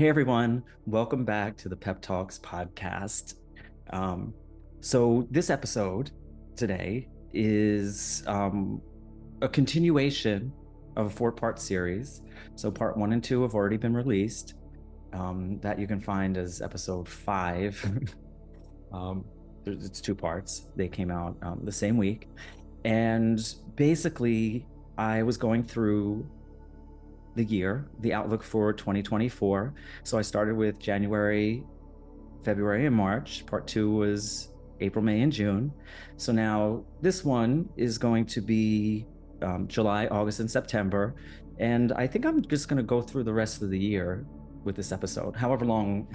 Hey everyone, welcome back to the PEPTALKZ podcast. Um, so this episode today is a continuation of a four-part series. So part one and two have already been released. That you can find as episode 5. um, it's two parts. They came out the same week, and basically, I was going through the year, the outlook for 2024. So I started with January, February, and March. Part two was April, May, and June. So now this one is going to be July, August, and September. And I think I'm just going to go through the rest of the year with this episode, however long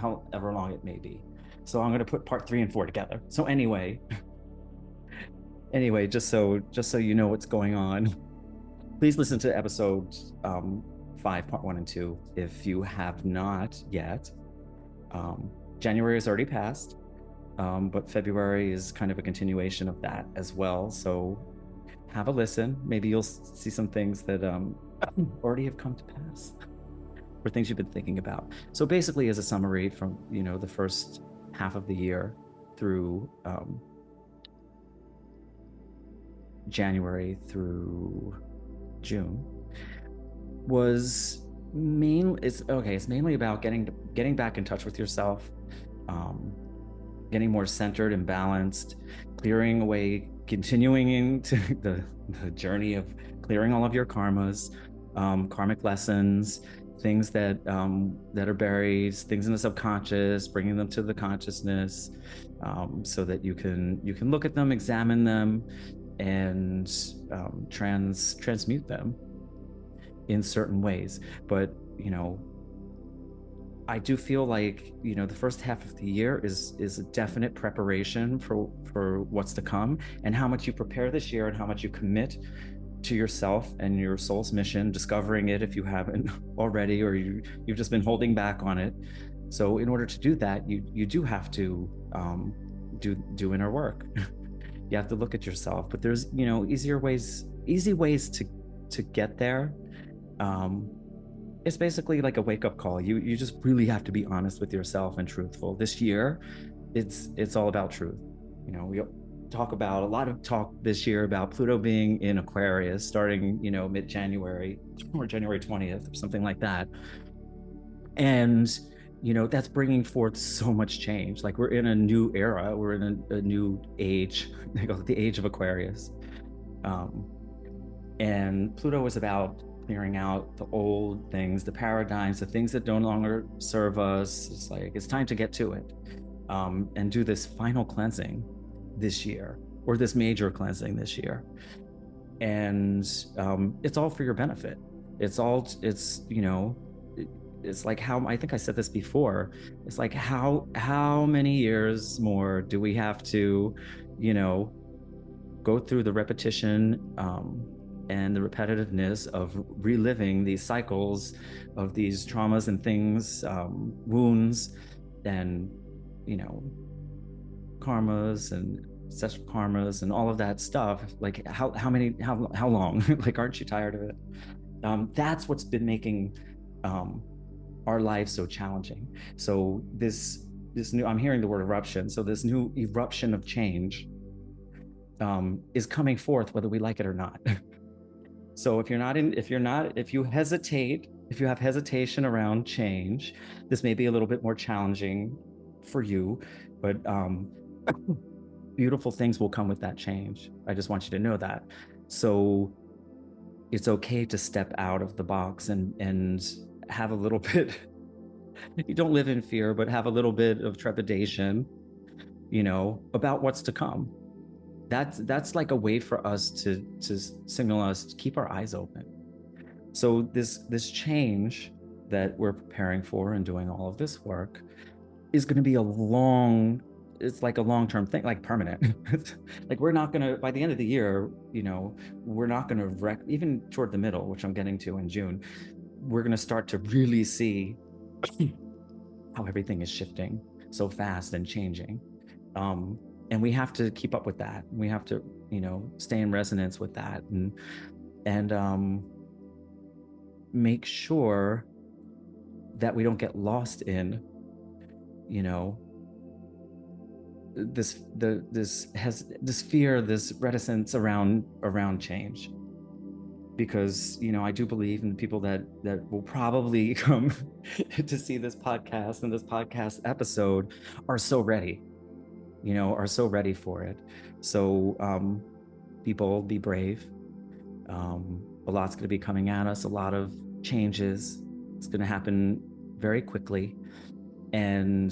it may be. So I'm going to put part 3 and 4 together. So anyway, just so you know what's going on, please listen to episode 5, part 1 and 2 if you have not yet. January has already passed, but February is kind of a continuation of that as well. So have a listen. Maybe you'll see some things that already have come to pass or things you've been thinking about. So basically, as a summary from the first half of the year through January through June was it's mainly about getting back in touch with yourself, getting more centered and balanced, clearing away, continuing into the journey of clearing all of your karmas, karmic lessons, things that are buried, things in the subconscious, bringing them to the consciousness, so that you can look at them, examine them, and transmute them in certain ways. But I do feel like the first half of the year is a definite preparation for what's to come, and how much you prepare this year and how much you commit to yourself and your soul's mission, discovering it if you haven't already, or you've just been holding back on it. So in order to do that, you do have to do inner work. You have to look at yourself, but there's easy ways to get there. It's basically like a wake-up call. You just really have to be honest with yourself and truthful. This year, it's all about truth. We talk about a lot of talk this year about Pluto being in Aquarius starting mid-January or January 20th or something like that. And that's bringing forth so much change. Like, we're in a new era, we're in a new age. They call it the age of Aquarius. And Pluto is about clearing out the old things, the paradigms, the things that no longer serve us. It's like it's time to get to it, and do this final cleansing this year, or this major cleansing this year. And it's all for your benefit. It's like, how, I think I said this before, it's like how many years more do we have to go through the repetition and the repetitiveness of reliving these cycles of these traumas and things, wounds, and karmas and ancestral karmas and all of that stuff. Like, how long? Like, aren't you tired of it? That's what's been making our lives so challenging. So this new, I'm hearing the word eruption, so this new eruption of change is coming forth whether we like it or not. So if you have hesitation around change, this may be a little bit more challenging for you, but beautiful things will come with that change. I just want you to know that. So it's okay to step out of the box and have a little bit, you don't live in fear, but have a little bit of trepidation, about what's to come. That's like a way for us to signal us to keep our eyes open. So this change that we're preparing for and doing all of this work is going to be it's like a long-term thing, like permanent. Like, we're not going to, by the end of the year, we're not going to even toward the middle, which I'm getting to in June, we're going to start to really see how everything is shifting so fast and changing. And we have to keep up with that. We have to, stay in resonance with that, and make sure that we don't get lost in, you know, this fear, this reticence around change. Because, you know, I do believe in the people that will probably come to see this podcast and this podcast episode are so ready, you know, are so ready for it. So people, be brave. A lot's going to be coming at us, a lot of changes. It's going to happen very quickly. And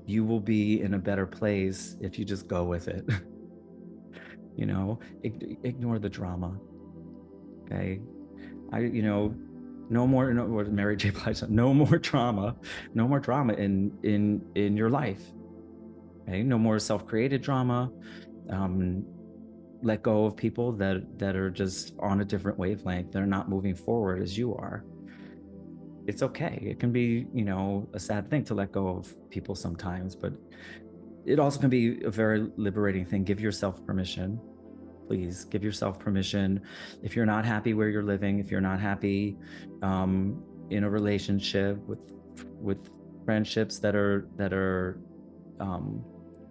you will be in a better place if you just go with it. You know, ignore the drama. Okay. No more, Mary J. Blige, no more drama in your life. Okay. No more self-created drama. Let go of people that are just on a different wavelength. They're not moving forward as you are. It's okay. It can be, you know, a sad thing to let go of people sometimes, but it also can be a very liberating thing. Give yourself permission. Please give yourself permission. If you're not happy where you're living, if you're not happy in a relationship, with friendships that are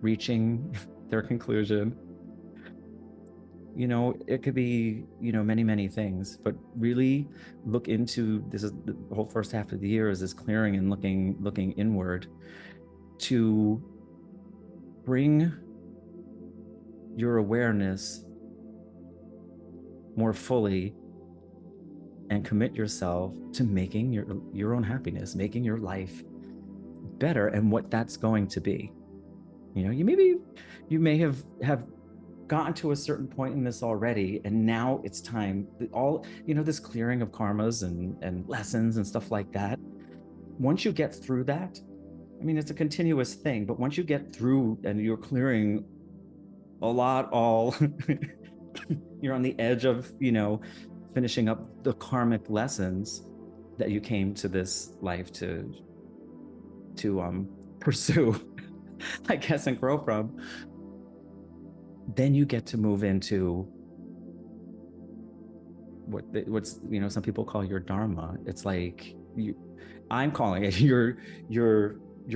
reaching their conclusion, you know, it could be, you know, many things, but really look into this. Is the whole first half of the year is this clearing and looking inward to bring your awareness more fully and commit yourself to making your own happiness, making your life better, and what that's going to be. You know, you may have gotten to a certain point in this already, and now it's time, all, you know, this clearing of karmas and lessons and stuff like that. Once you get through that, I mean, it's a continuous thing, but once you get through and you're clearing a lot, you're on the edge of, you know, finishing up the karmic lessons that you came to this life to pursue, I guess, and grow from. Then you get to move into what's, you know, some people call your dharma. It's like I'm calling it your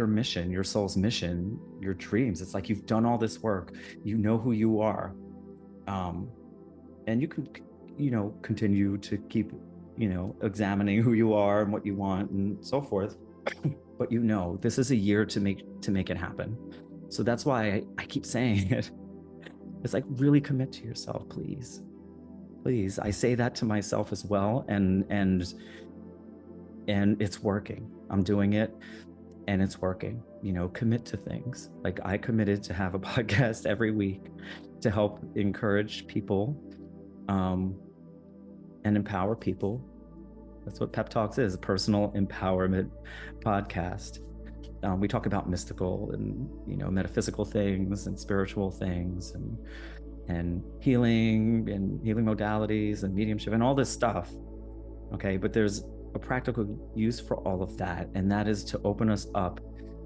mission, your soul's mission, your dreams. It's like you've done all this work, you know who you are, and you can, you know, continue to keep, you know, examining who you are and what you want and so forth. But you know, this is a year to make it happen. So that's why I keep saying it. It's like, really commit to yourself, please. Please. I say that to myself as well. And it's working. I'm doing it and it's working. You know, commit to things. Like, I committed to have a podcast every week to help encourage people and empower people. That's what PEPTALKZ is, a personal empowerment podcast. We talk about mystical and, you know, metaphysical things and spiritual things and healing modalities and mediumship and all this stuff. Okay, but there's a practical use for all of that, and that is to open us up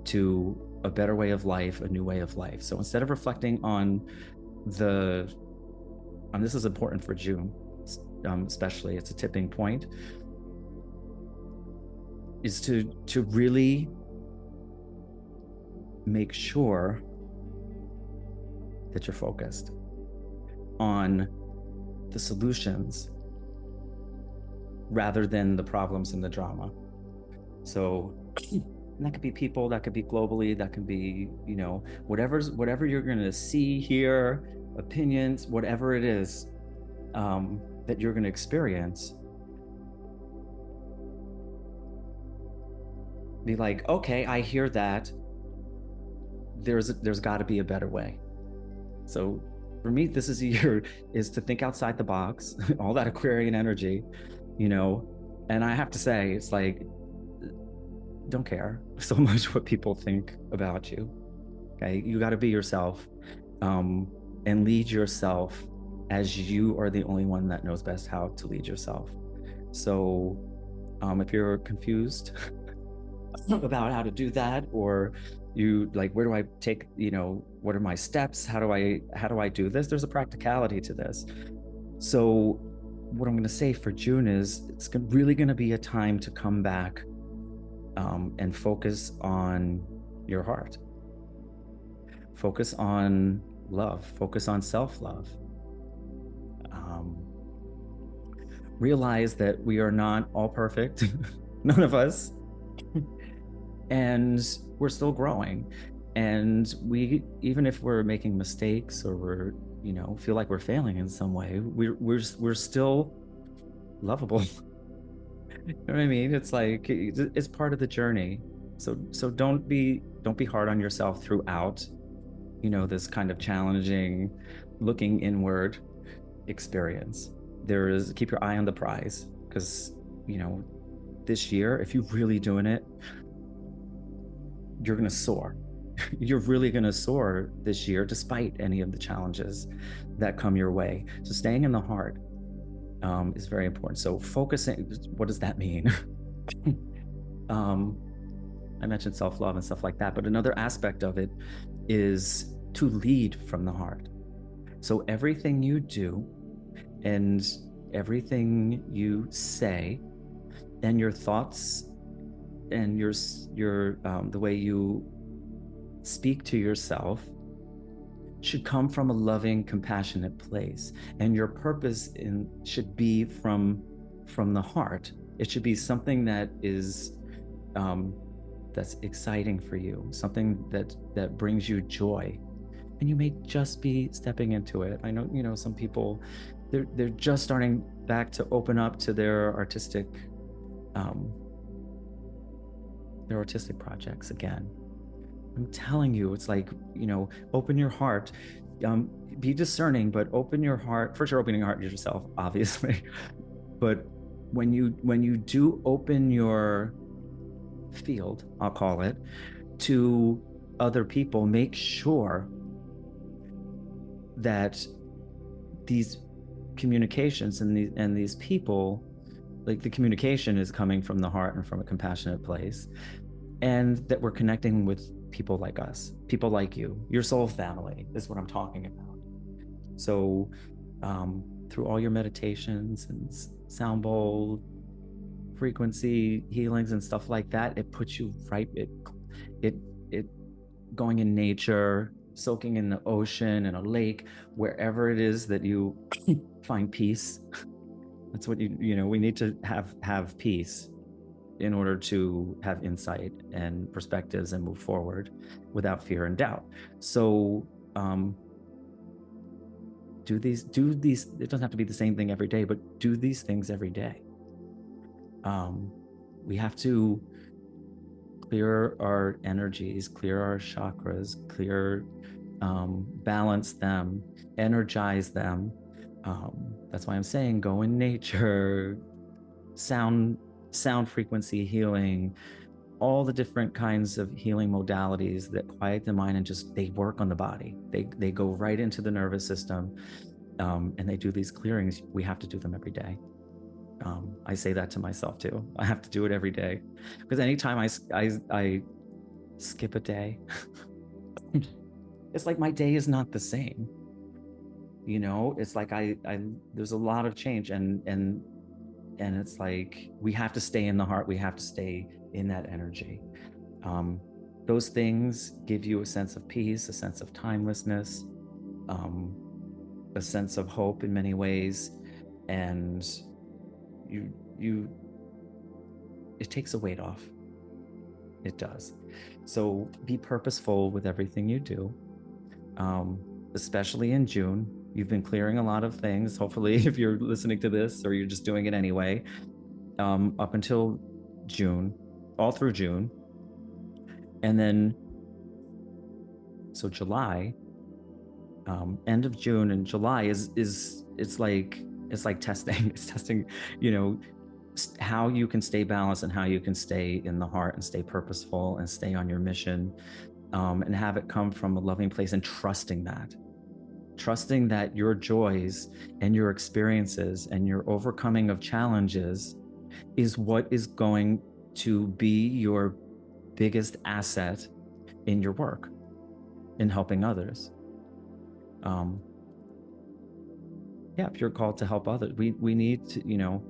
to a better way of life, a new way of life. So instead of reflecting on this is important for June, especially, it's a tipping point, is to really make sure that you're focused on the solutions rather than the problems and the drama. So that could be people, that could be globally, that could be, you know, whatever you're going to see, hear, opinions, whatever it is that you're going to experience. Be like, okay, I hear that. There's got to be a better way. So for me, this is a year is to think outside the box, all that Aquarian energy, you know. And I have to say, it's like, don't care so much what people think about you. Okay, you got to be yourself, and lead yourself as you are the only one that knows best how to lead yourself. So if you're confused about how to do that, or you like, where do I take, you know, what are my steps, how do I do this, there's a practicality to this. So what I'm going to say for June is it's really going to be a time to come back and focus on your heart. Focus on love. Focus on self-love. Realize that we are not all perfect, none of us, and we're still growing. And we, even if we're making mistakes or we're, feel like we're failing in some way, we're still lovable. You know what I mean? It's like it's part of the journey. So don't be hard on yourself throughout, this kind of challenging, looking inward experience. Keep your eye on the prize, because this year, if you're really doing it, you're gonna soar. You're really gonna soar this year, despite any of the challenges that come your way. So staying in the heart is very important. So focusing, what does that mean? I mentioned self-love and stuff like that, but another aspect of it is to lead from the heart. So everything you do and everything you say and your thoughts and your the way you speak to yourself should come from a loving, compassionate place, and your purpose should be from the heart. It should be something that is that's exciting for you, something that brings you joy, and you may just be stepping into it. I know, some people, they're just starting back to open up to their artistic projects again. I'm telling you, it's like, open your heart, be discerning, but open your heart. First, you're opening your heart to yourself, obviously. But when you do open your field, I'll call it, to other people, make sure that these communications and these people, like, the communication is coming from the heart and from a compassionate place, and that we're connecting with people like us, people like you, your soul family is what I'm talking about. So through all your meditations and sound bowl frequency healings and stuff like that, it puts you right, it going in nature, soaking in the ocean, in a lake, wherever it is that you find peace. That's what we need to have peace in order to have insight and perspectives and move forward without fear and doubt. So do these, it doesn't have to be the same thing every day, but do these things every day. We have to clear our energies, clear our chakras, balance them, energize them. That's why I'm saying go in nature, sound frequency healing, all the different kinds of healing modalities that quiet the mind and just, they work on the body. They go right into the nervous system, and they do these clearings. We have to do them every day. I say that to myself too. I have to do it every day, because anytime I skip a day, it's like my day is not the same. It's like there's a lot of change, and it's like we have to stay in the heart. We have to stay in that energy. Those things give you a sense of peace, a sense of timelessness, a sense of hope in many ways, and it takes a weight off. It does. So be purposeful with everything you do, especially in June. You've been clearing a lot of things. Hopefully, if you're listening to this or you're just doing it anyway, up until June, all through June. And then, so July, end of June and July it's like testing. It's testing, how you can stay balanced and how you can stay in the heart and stay purposeful and stay on your mission, and have it come from a loving place, and trusting that your joys and your experiences and your overcoming of challenges is what is going to be your biggest asset in your work, in helping others. yeah, if you're called to help others, we need to,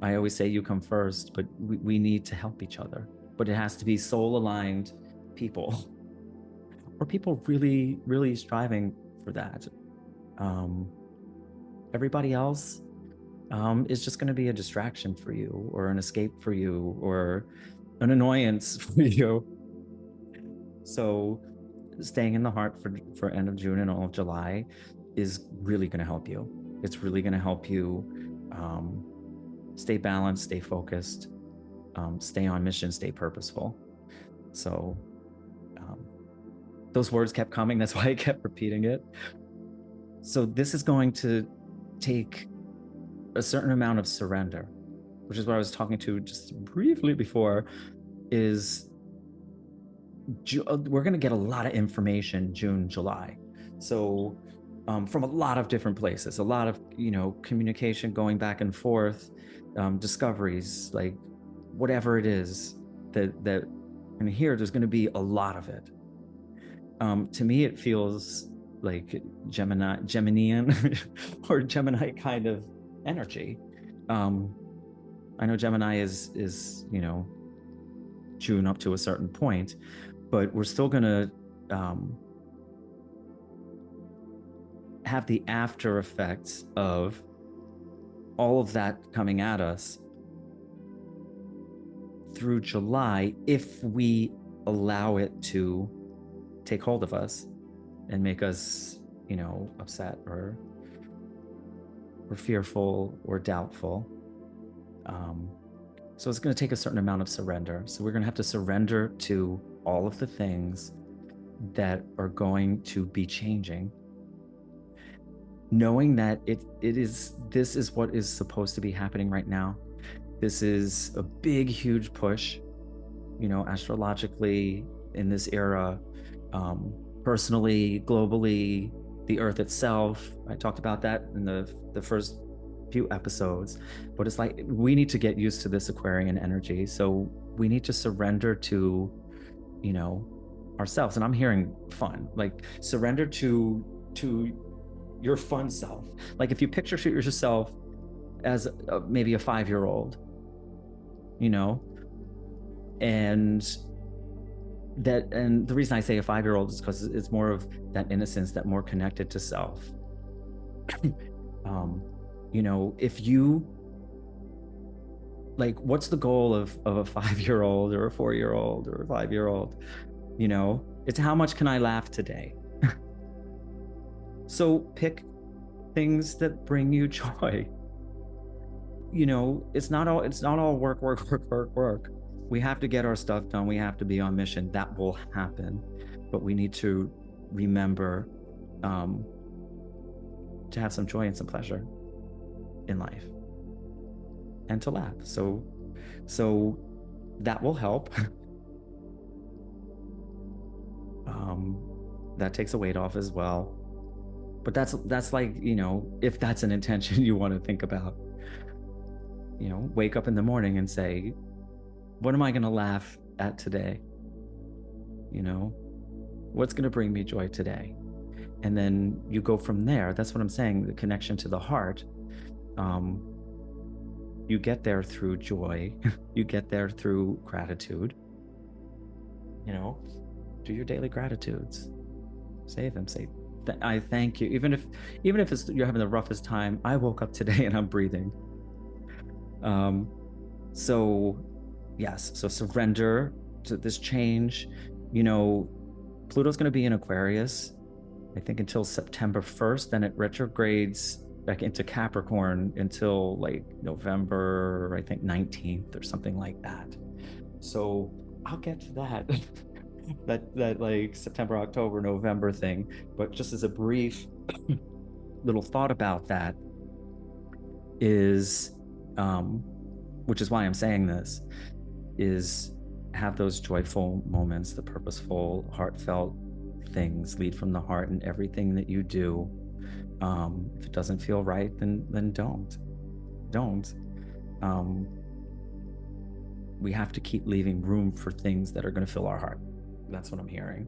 I always say you come first, but we need to help each other. But it has to be soul aligned people, or people really, really striving for that. Everybody else is just going to be a distraction for you, or an escape for you, or an annoyance for you. So staying in the heart for end of June and all of July is really going to help you. It's really going to help you stay balanced, stay focused, stay on mission, stay purposeful. So those words kept coming. That's why I kept repeating it. So this is going to take a certain amount of surrender, which is what I was talking to just briefly before, is we're going to get a lot of information June, July. So from a lot of different places, a lot of, communication going back and forth, discoveries, like whatever it is that and here there's going to be a lot of it. To me, it feels like Geminian or Gemini kind of energy. I know Gemini is June up to a certain point, but we're still going to have the after effects of all of that coming at us through July, if we allow it to take hold of us and make us, upset or fearful or doubtful. So it's going to take a certain amount of surrender. So we're going to have to surrender to all of the things that are going to be changing, knowing that this is what is supposed to be happening right now. This is a big, huge push, astrologically in this era, personally, globally, the earth itself. I talked about that in the first few episodes, but it's like we need to get used to this Aquarian energy. So we need to surrender to, ourselves. And I'm hearing fun, like surrender to your fun self. Like if you picture yourself as maybe a 5-year-old, and the reason I say a 5-year-old is because it's more of that innocence, that more connected to self. If you like, what's the goal of a 5-year-old or a 4-year-old or a 5-year-old? It's how much can I laugh today? So pick things that bring you joy. It's not all work. We have to get our stuff done. We have to be on mission. That will happen, but we need to remember to have some joy and some pleasure in life, and to laugh. So that will help. That takes a weight off as well. But that's like, if that's an intention you want to think about, wake up in the morning and say, what am I going to laugh at today? What's going to bring me joy today? And then you go from there. That's what I'm saying. The connection to the heart. You get there through joy. You get there through gratitude. Do your daily gratitudes. Say them. Say, I thank you. Even if you're having the roughest time, I woke up today and I'm breathing. So yes, so surrender to this change. Pluto's going to be in Aquarius, I think, until September 1st. Then it retrogrades back into Capricorn until like November, I think 19th or something like that. So I'll get to that. that like September, October, November thing. But just as a brief little thought about that is, which is why I'm saying this, is have those joyful moments, the purposeful, heartfelt things. Lead from the heart in everything that you do. If it doesn't feel right, then don't. We have to keep leaving room for things that are going to fill our heart. That's what I'm hearing.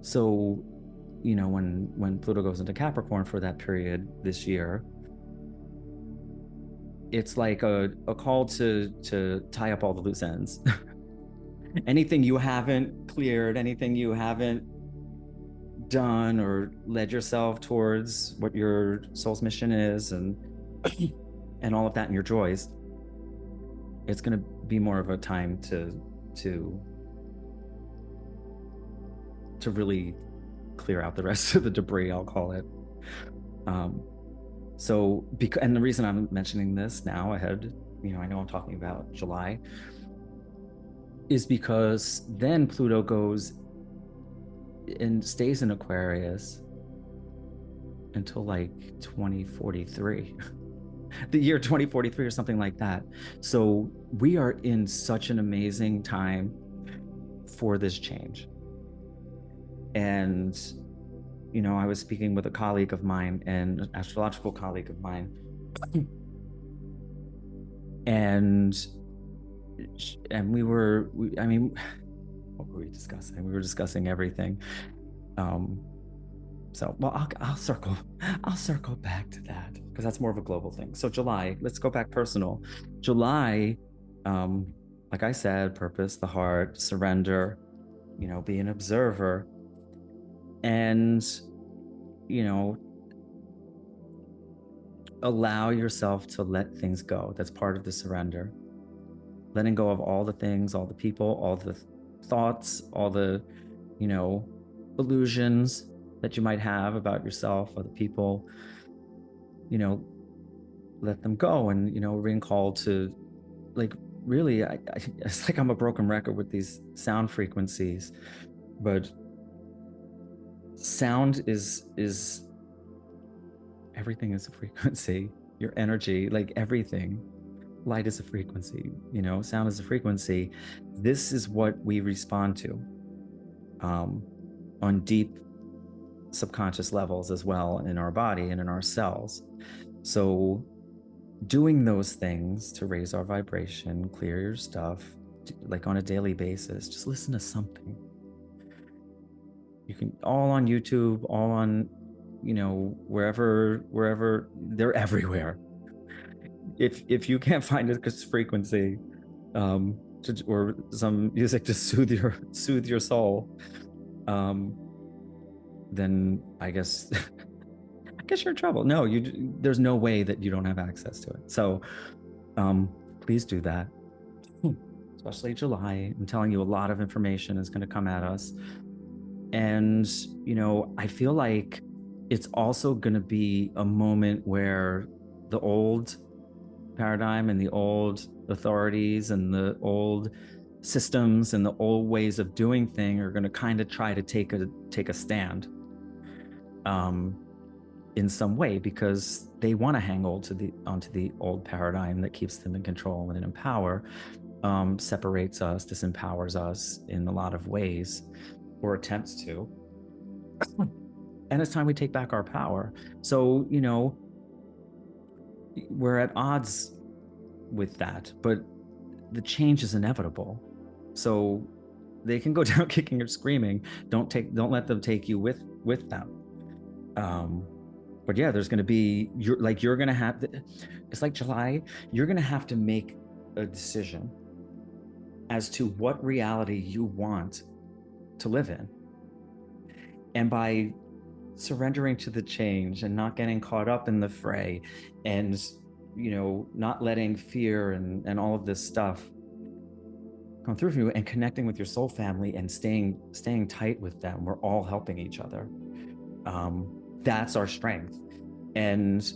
So when Pluto goes into Capricorn for that period this year, it's like a call to tie up all the loose ends. Anything you haven't cleared, anything you haven't done or led yourself towards what your soul's mission is, and all of that, and your joys, it's going to be more of a time to really clear out the rest of the debris, I'll call it. So and the reason I'm mentioning this now ahead, I know I'm talking about July, is because then Pluto goes and stays in Aquarius until like 2043, the year 2043 or something like that. So we are in such an amazing time for this change. And I was speaking with a colleague of mine, an astrological colleague of mine, and we were, what were we discussing? We were discussing everything. So, well, I'll circle back to that, because that's more of a global thing. So July, let's go back personal. July, like I said, purpose, the heart, surrender, be an observer, and allow yourself to let things go. That's part of the surrender. Letting go of all the things, all the people, all the thoughts, all the illusions that you might have about yourself, other people. Let them go, and ring call to, like, really, it's like I'm a broken record with these sound frequencies, but sound is everything is a frequency. Your energy, like everything. Light is a frequency, sound is a frequency. This is what we respond to on deep subconscious levels as well, in our body and in our cells. So doing those things to raise our vibration, clear your stuff, like on a daily basis, just listen to something. You can, all on YouTube, all on, wherever, they're everywhere. If you can't find a frequency, or some music to soothe your soul, then I guess you're in trouble. No, there's no way that you don't have access to it. So please do that. Especially July. I'm telling you, a lot of information is going to come at us. And, I feel like it's also going to be a moment where the old paradigm and the old authorities and the old systems and the old ways of doing things are going to kind of try to take a stand in some way, because they want to hang onto the old paradigm that keeps them in control and in power, separates us, disempowers us in a lot of ways, or attempts to. And it's time we take back our power. So, we're at odds with that, but the change is inevitable. So they can go down kicking or screaming. Don't let them take you with them. But yeah, there's going to be, you're going to have, it's like July, you're going to have to make a decision as to what reality you want to live in. And by surrendering to the change and not getting caught up in the fray, and not letting fear and all of this stuff come through for you, and connecting with your soul family and staying tight with them, we're all helping each other. That's our strength. And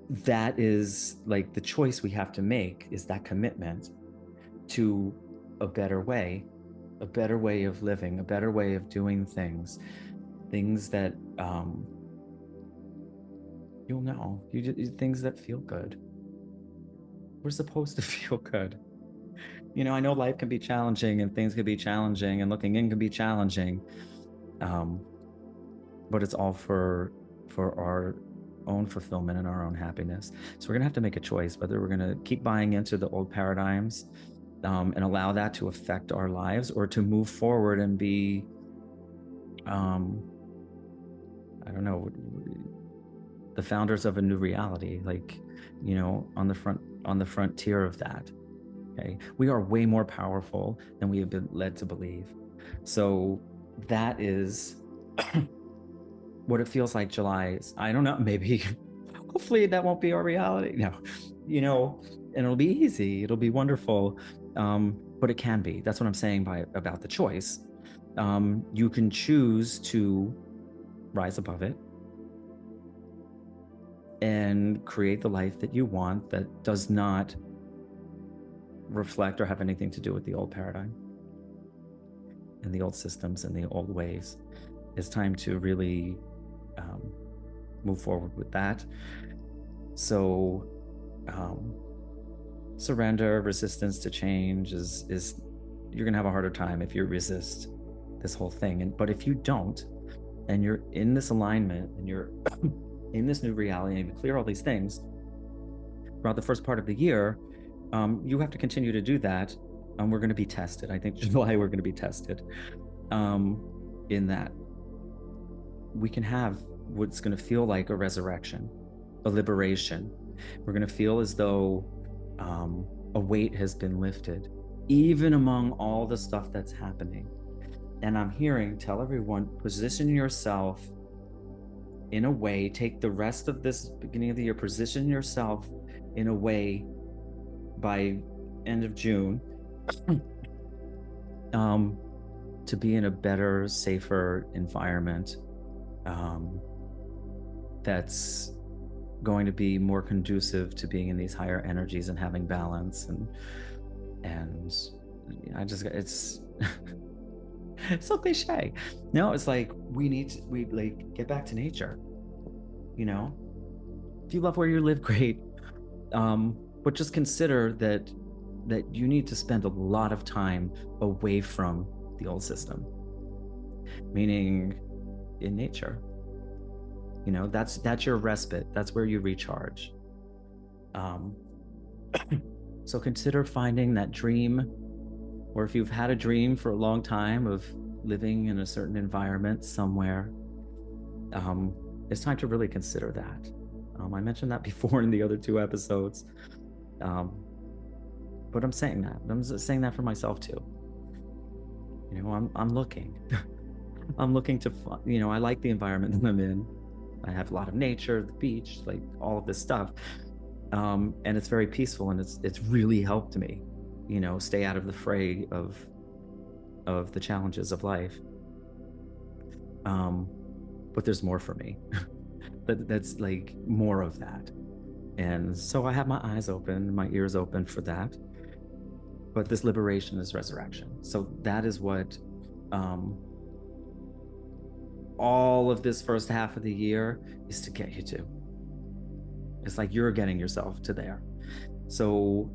that is like the choice we have to make, is that commitment to a better way of living, a better way of doing things that you'll know, things that feel good. We're supposed to feel good. I know life can be challenging, and things can be challenging, and looking in can be challenging, but it's all for our own fulfillment and our own happiness. So we're gonna have to make a choice whether we're gonna keep buying into the old paradigms and allow that to affect our lives, or to move forward and be I don't know, the founders of a new reality, like, on the frontier of that. Okay, we are way more powerful than we have been led to believe. So that is what it feels like. July is, I don't know, maybe hopefully that won't be our reality. No, and it'll be easy, it'll be wonderful. But it can be. That's what I'm saying about the choice. You can choose to rise above it and create the life that you want, that does not reflect or have anything to do with the old paradigm and the old systems and the old ways. It's time to really move forward with that. So surrender, resistance to change is you're gonna have a harder time if you resist this whole thing. But if you don't, and you're in this alignment and you're in this new reality, and you clear all these things throughout the first part of the year, you have to continue to do that. We're going to be tested. I think July we're going to be tested in that we can have what's going to feel like a resurrection, a liberation. We're going to feel as though a weight has been lifted, even among all the stuff that's happening. And I'm hearing, tell everyone, position yourself in a way, take the rest of this beginning of the year, position yourself in a way by end of June to be in a better, safer environment that's going to be more conducive to being in these higher energies and having balance. And I just, it's it's so cliche. No, it's like we like get back to nature. If you love where you live, great. But just consider that you need to spend a lot of time away from the old system, meaning in nature. That's your respite. That's where you recharge. So consider finding that dream, or if you've had a dream for a long time of living in a certain environment somewhere, it's time to really consider that. I mentioned that before in the other 2 episodes. But I'm saying that for myself too. I'm looking. I'm looking to, I like the environment that I'm in. I have a lot of nature, the beach, like all of this stuff. And it's very peaceful, and it's really helped me, stay out of the fray of the challenges of life. But there's more for me. That's like more of that. And so I have my eyes open, my ears open for that. But this liberation is resurrection. So that is what all of this first half of the year is to get you to. It's like you're getting yourself to there. So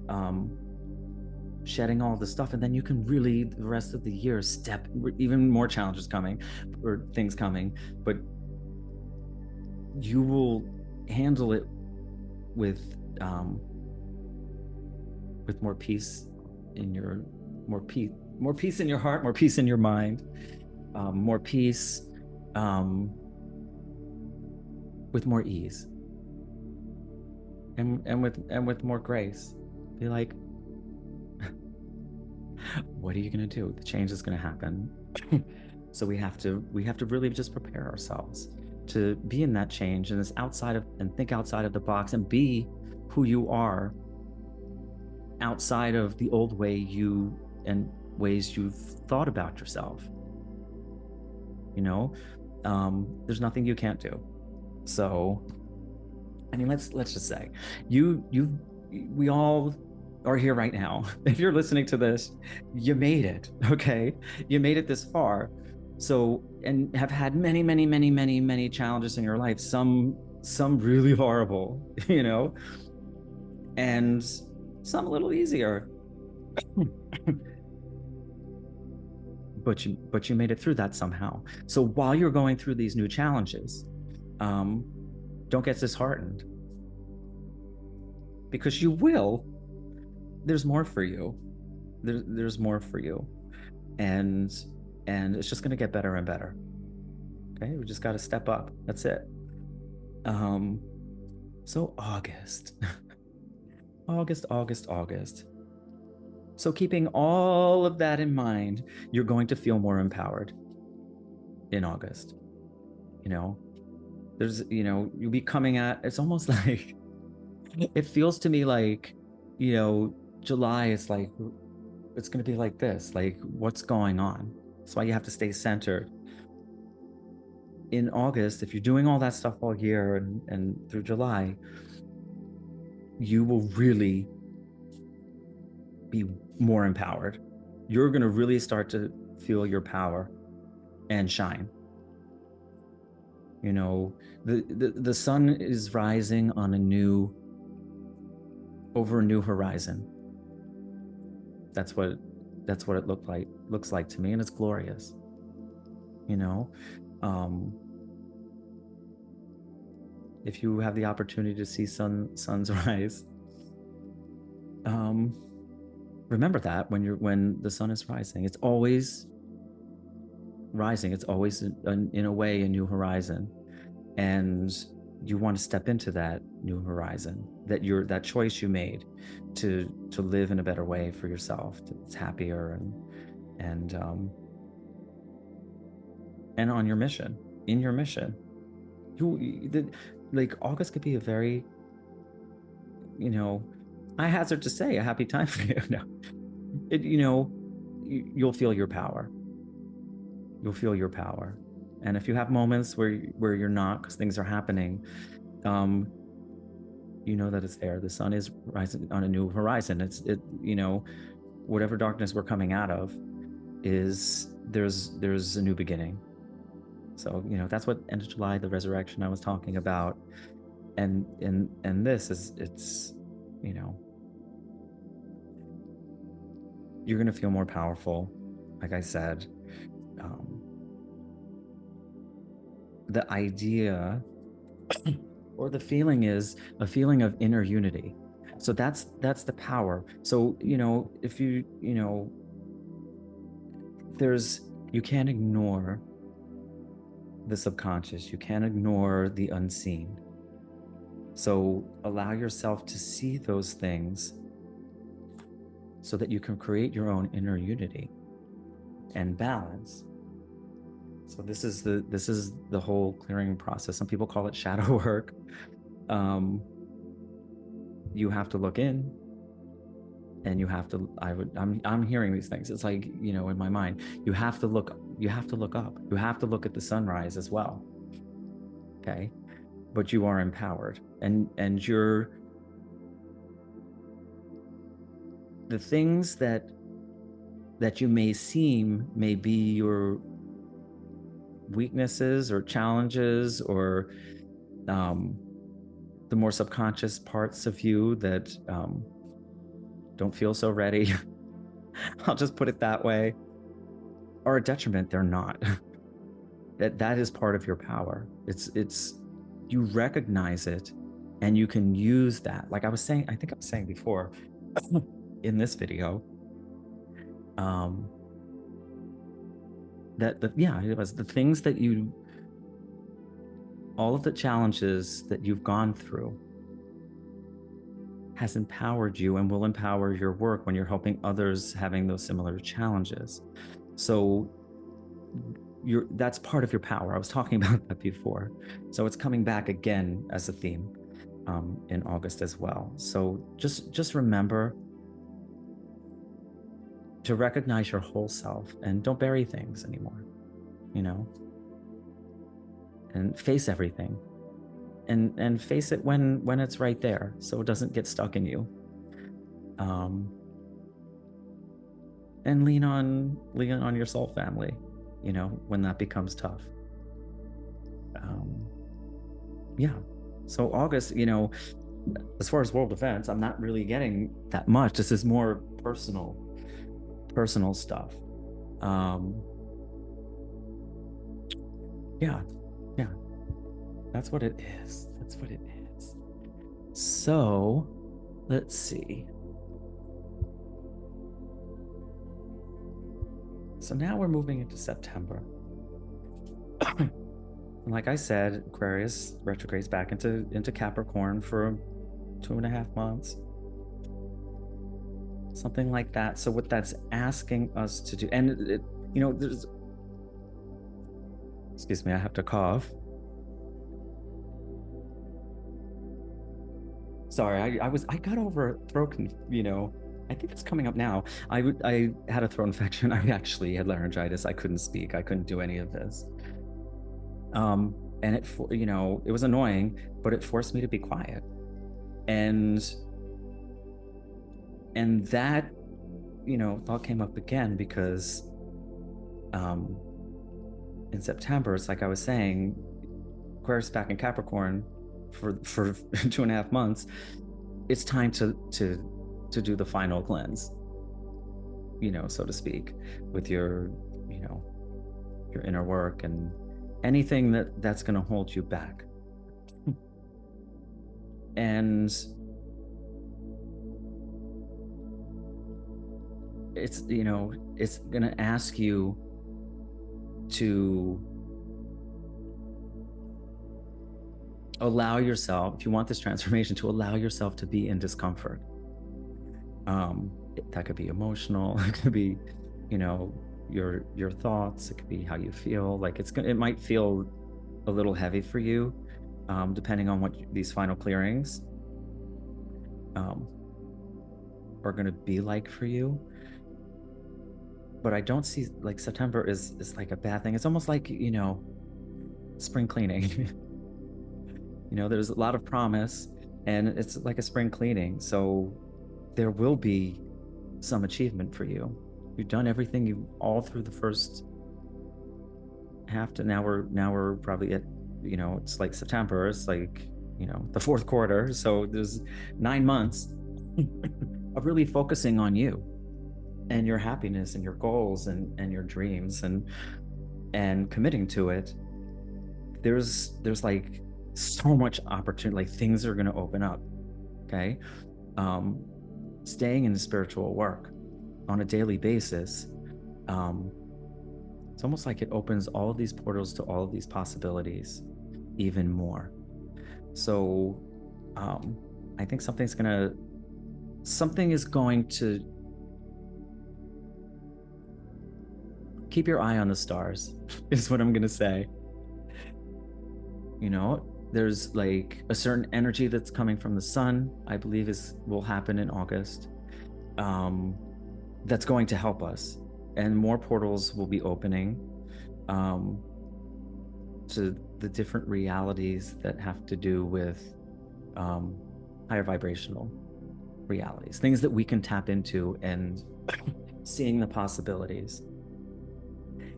shedding all the stuff, and then you can really, the rest of the year, step, even more challenges coming or things coming, but you will handle it with more peace in your, more peace in your heart, more peace in your mind, more peace with more ease, and with more grace. Be like, what are you going to do? The change is going to happen. So we have to really just prepare ourselves to be in that change, and think outside of the box, and be who you are outside of the old ways you've thought about yourself. There's nothing you can't do. So, I mean, let's just say we all are here right now. If you're listening to this, you made it. Okay, you made it this far. So, and have had many, many, many, many, many challenges in your life. Some really horrible, and some a little easier. But you made it through that somehow. So while you're going through these new challenges, don't get disheartened, because you will. There's more for you. There's more for you, and it's just going to get better and better. Okay, we just got to step up. That's it. Um, so August, August. So keeping all of that in mind, you're going to feel more empowered in August. You know, you'll be coming at, it's almost like, it feels to me like, July is like, it's going to be like this, like what's going on? That's why you have to stay centered. In August, if you're doing all that stuff all year and through July, you will really be more empowered. You're going to really start to feel your power and shine. The sun is rising on over a new horizon. That's what it looks like to me, and it's glorious. you know um if you have the opportunity to see suns rise, um remember that when the sun is rising, it's always rising. It's always in a way a new horizon, and you want to step into that new horizon, that choice you made to live in a better way for yourself, that's happier and on your mission, in your mission. Like August could be a very, I hazard to say, a happy time for you. No, you'll feel your power. You'll feel your power. And if you have moments where you're not, because things are happening, you know that it's there. The sun is rising on a new horizon. Whatever darkness we're coming out of, there's a new beginning. So that's what end of July, the resurrection I was talking about, and this is, it's you're gonna feel more powerful, like I said. The idea or the feeling is a feeling of inner unity. So that's the power. So if you can't ignore the subconscious, you can't ignore the unseen. So allow yourself to see those things so that you can create your own inner unity and balance. So this is the whole clearing process. Some people call it shadow work. You have to look in, and you have to, I'm hearing these things. It's like, in my mind, you have to look up. You have to look at the sunrise as well. Okay. But you are empowered, and the things that you may be your weaknesses or challenges, or the more subconscious parts of you that don't feel so ready. I'll just put it that way. Are a detriment. They're not. that is part of your power. It's you recognize it, and you can use that. Like I think I was saying before in this video, it was the things that all of the challenges that you've gone through has empowered you and will empower your work when you're helping others having those similar challenges. So that's part of your power. I was talking about that before. So it's coming back again as a theme in August as well. So just remember to recognize your whole self, and don't bury things anymore, and face everything, and face it when it's right there, so it doesn't get stuck in you. And lean on your soul family, when that becomes tough. Yeah. So August, as far as world events, I'm not really getting that much. This is more personal stuff. Yeah. That's what it is. So let's see. So now we're moving into September. like I said, Aquarius retrogrades back into Capricorn for 2.5 months, something like that. So what that's asking us to do, and there's, excuse me, I have to cough. Sorry, I got over a throat, I think it's coming up now. I had a throat infection. I actually had laryngitis. I couldn't speak. I couldn't do any of this. And it was annoying, but it forced me to be quiet. And that, thought came up again because in September, it's like I was saying, Aquarius back in Capricorn for 2.5 months. It's time to do the final cleanse, so to speak, with your inner work and anything that's going to hold you back. And it's it's going to ask you to allow yourself, if you want this transformation, to allow yourself to be in discomfort. That could be emotional. It could be, your thoughts. It could be how you feel. Like it might feel a little heavy for you, depending on what these final clearings are going to be like for you. But I don't see like September is like a bad thing. It's almost like, spring cleaning. There's a lot of promise, and it's like a spring cleaning. So there will be some achievement for you. You've done everything you all through the first half to now we're probably at, it's like September. It's like, the fourth quarter. So there's 9 months of really focusing on you and your happiness and your goals and your dreams and committing to it. There's like so much opportunity, like things are going to open up. Okay. Staying in the spiritual work on a daily basis, it's almost like it opens all of these portals to all of these possibilities even more. So I think something is going to keep your eye on the stars is what I'm going to say. There's like a certain energy that's coming from the sun, I believe will happen in August. That's going to help us, and more portals will be opening to the different realities that have to do with higher vibrational realities, things that we can tap into, and seeing the possibilities.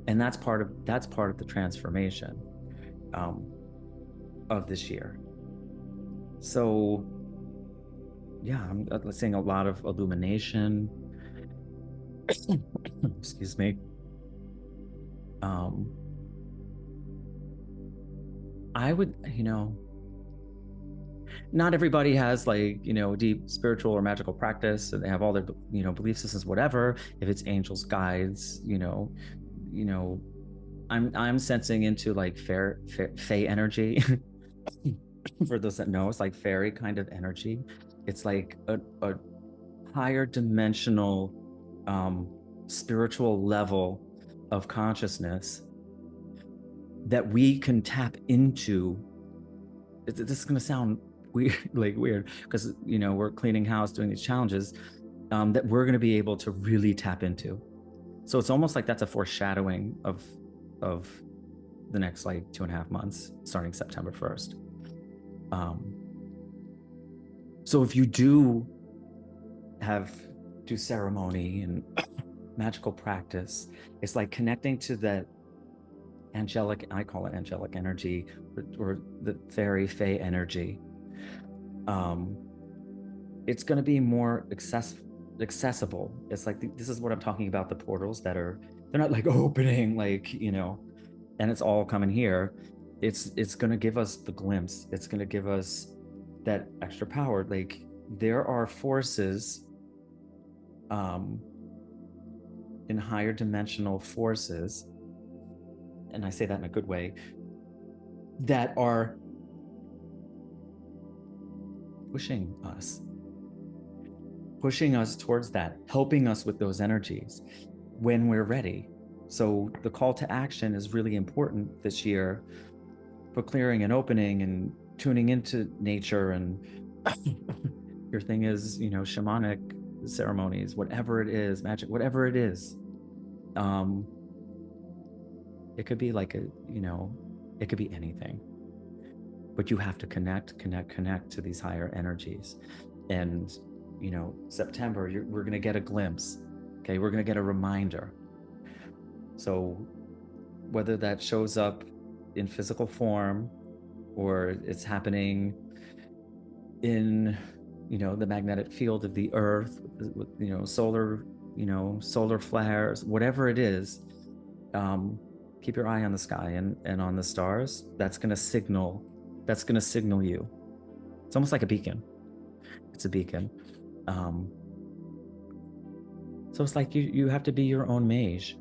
And that's part of the transformation of this year. So yeah, I'm seeing a lot of illumination. Excuse me. I would, not everybody has like, deep spiritual or magical practice, and they have all their, belief systems, whatever. If it's angels, guides, I'm sensing into like fae energy. For those that know, it's like fairy kind of energy. It's like a higher dimensional spiritual level of consciousness that we can tap into. This is going to sound weird because we're cleaning house, doing these challenges that we're going to be able to really tap into. So it's almost like that's a foreshadowing of the next like 2.5 months, starting September 1st. So if you do ceremony and magical practice, it's like connecting to that angelic, I call it angelic energy, or the fairy fae energy. It's going to be more accessible. It's like this is what I'm talking about, the portals they're not like opening, like, and it's all coming here. It's going to give us the glimpse. It's going to give us that extra power. Like there are forces in higher dimensional forces, and I say that in a good way, that are pushing towards that, helping us with those energies when we're ready. So the call to action is really important this year for clearing and opening and tuning into nature. And your thing is, shamanic ceremonies, whatever it is, magic, whatever it is. It could be like it could be anything, but you have to connect to these higher energies. And September, we're going to get a glimpse. Okay, we're going to get a reminder. So whether that shows up in physical form or it's happening in the magnetic field of the earth with solar flares, whatever it is, keep your eye on the sky and on the stars. That's going to signal you. It's almost like a beacon. It's a beacon. So it's like you have to be your own mage.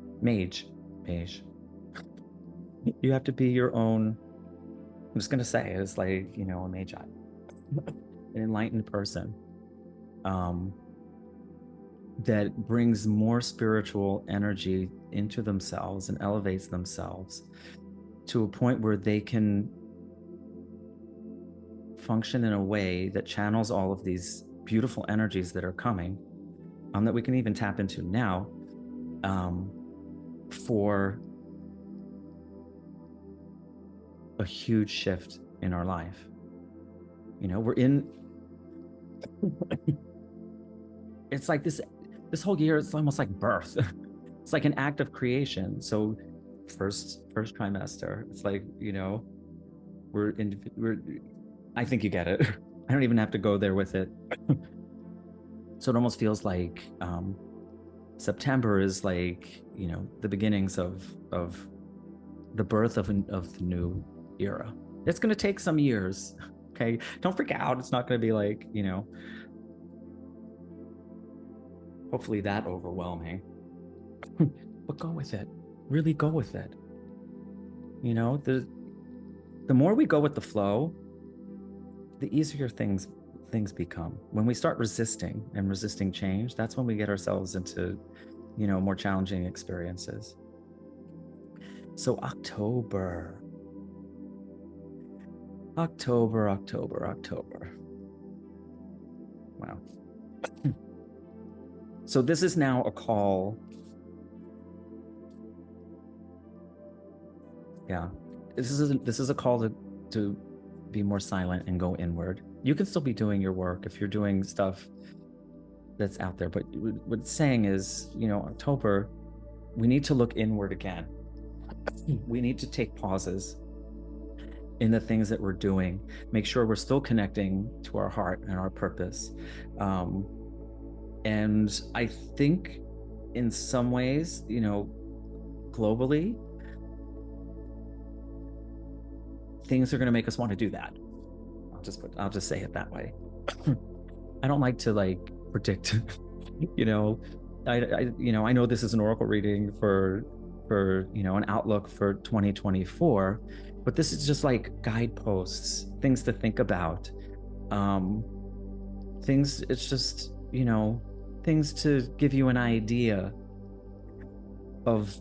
You have to be your own, I'm just going to say it's like, a magi, an enlightened person that brings more spiritual energy into themselves and elevates themselves to a point where they can function in a way that channels all of these beautiful energies that are coming, that we can even tap into now, for a huge shift in our life. We're in it's like this whole year, it's almost like birth. It's like an act of creation. So first trimester, it's like, we're I think you get it. I don't even have to go there with it. So it almost feels like September is like, the beginnings of the birth of the new era. It's going to take some years. Okay, don't freak out. It's not going to be like, hopefully that overwhelming. But go with it. Really go with it. The more we go with the flow, the easier things become. When we start resisting change, that's when we get ourselves into, more challenging experiences. So October. Wow. So this is now a call. Yeah. This is a call to be more silent and go inward. You can still be doing your work if you're doing stuff that's out there, but what it's saying is, October, we need to look inward again. We need to take pauses in the things that we're doing, make sure we're still connecting to our heart and our purpose. And I think in some ways, globally, things are going to make us want to do that. I'll just say it that way. I don't like to predict, I know this is an oracle reading for an outlook for 2024, but this is just like guideposts, things to think about, it's just, things to give you an idea of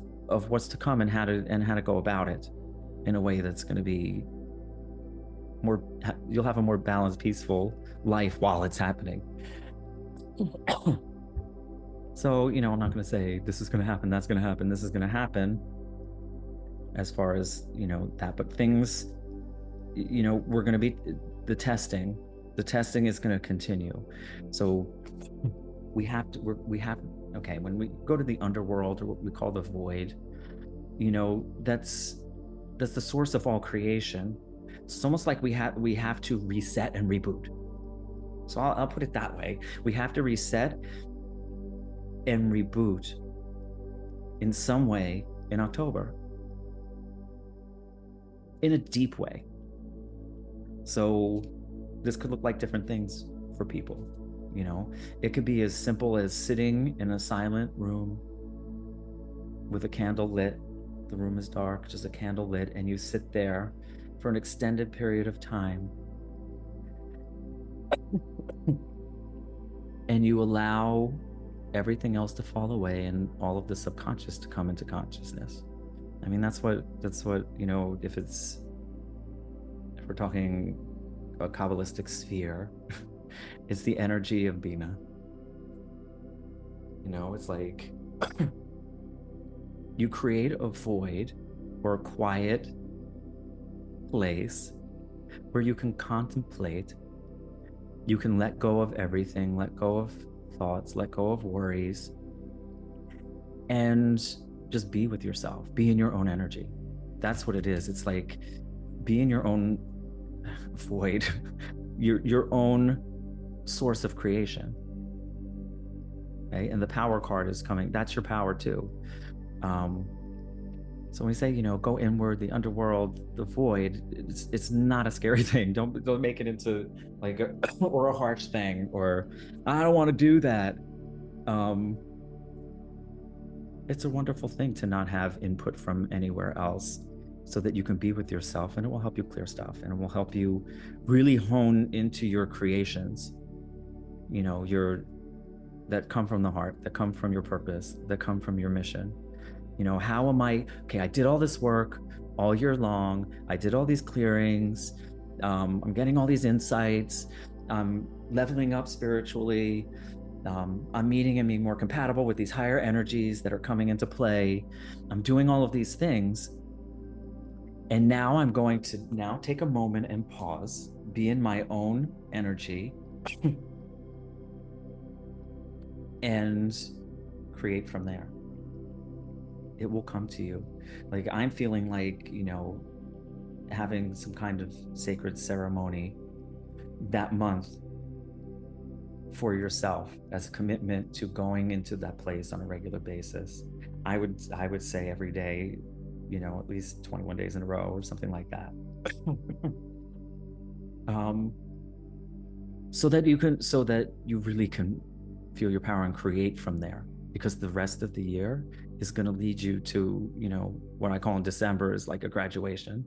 what's to come and how to go about it in a way that's going to be more, you'll have a more balanced, peaceful life while it's happening. So, I'm not going to say this is going to happen, that's going to happen, this is going to happen as far as, that, but things, we're going to be, the testing is going to continue. So okay, when we go to the underworld, or what we call the void, that's the source of all creation. It's almost like we have to reset and reboot. So I'll put it that way. We have to reset and reboot in some way in October, in a deep way. So this could look like different things for people. It could be as simple as sitting in a silent room with a candle lit. The room is dark, just a candle lit, and you sit there for an extended period of time, and you allow everything else to fall away and all of the subconscious to come into consciousness. I mean, that's what, if we're talking a Kabbalistic sphere, it's the energy of Bina. It's like you create a void or a quiet place where you can contemplate, you can let go of everything, let go of thoughts, let go of worries, and just be with yourself, be in your own energy. That's what it is. It's like be in your own void, your own source of creation. Okay? And the power card is coming. That's your power too. So when we say, go inward, the underworld, the void, it's not a scary thing. Don't make it into like or a harsh thing, or I don't want to do that. It's a wonderful thing to not have input from anywhere else, so that you can be with yourself, and it will help you clear stuff, and it will help you really hone into your creations, that come from the heart, that come from your purpose, that come from your mission. How am I, okay, I did all this work all year long. I did all these clearings. I'm getting all these insights. I'm leveling up spiritually. I'm meeting and being more compatible with these higher energies that are coming into play. I'm doing all of these things. And now I'm going to now take a moment and pause, be in my own energy, and create from there. It will come to you. Like I'm feeling like, having some kind of sacred ceremony that month for yourself as a commitment to going into that place on a regular basis. I would say every day, at least 21 days in a row or something like that. So that you really can feel your power and create from there, because the rest of the year is going to lead you to, what I call in December is like a graduation.